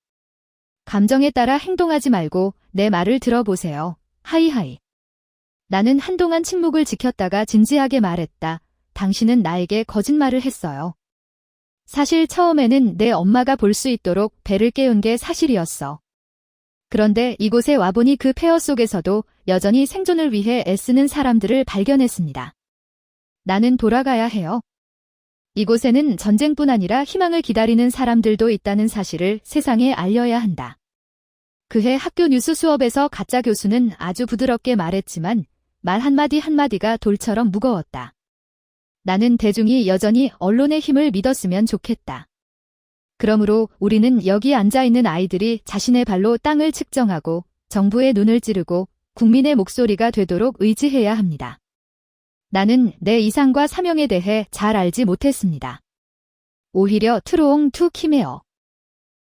감정에 따라 행동하지 말고 내 말을 들어보세요. 하이하이. 나는 한동안 침묵을 지켰다가 진지하게 말했다. 당신은 나에게 거짓말을 했어요. 사실 처음에는 내 엄마가 볼 수 있도록 배를 깨운 게 사실이었어. 그런데 이곳에 와보니 그 폐허 속에서도 여전히 생존을 위해 애쓰는 사람들을 발견했습니다. 나는 돌아가야 해요. 이곳에는 전쟁뿐 아니라 희망을 기다리는 사람들도 있다는 사실을 세상에 알려야 한다. 그해 학교 뉴스 수업에서 가짜 교수는 아주 부드럽게 말했지만 말 한마디 한마디가 돌처럼 무거웠다. 나는 대중이 여전히 언론의 힘을 믿었으면 좋겠다. 그러므로 우리는 여기 앉아있는 아이들이 자신의 발로 땅을 측정하고 정부의 눈을 찌르고 국민의 목소리가 되도록 의지해야 합니다. 나는 내 이상과 사명에 대해 잘 알지 못했습니다. 오히려 트로옹 투 킴에어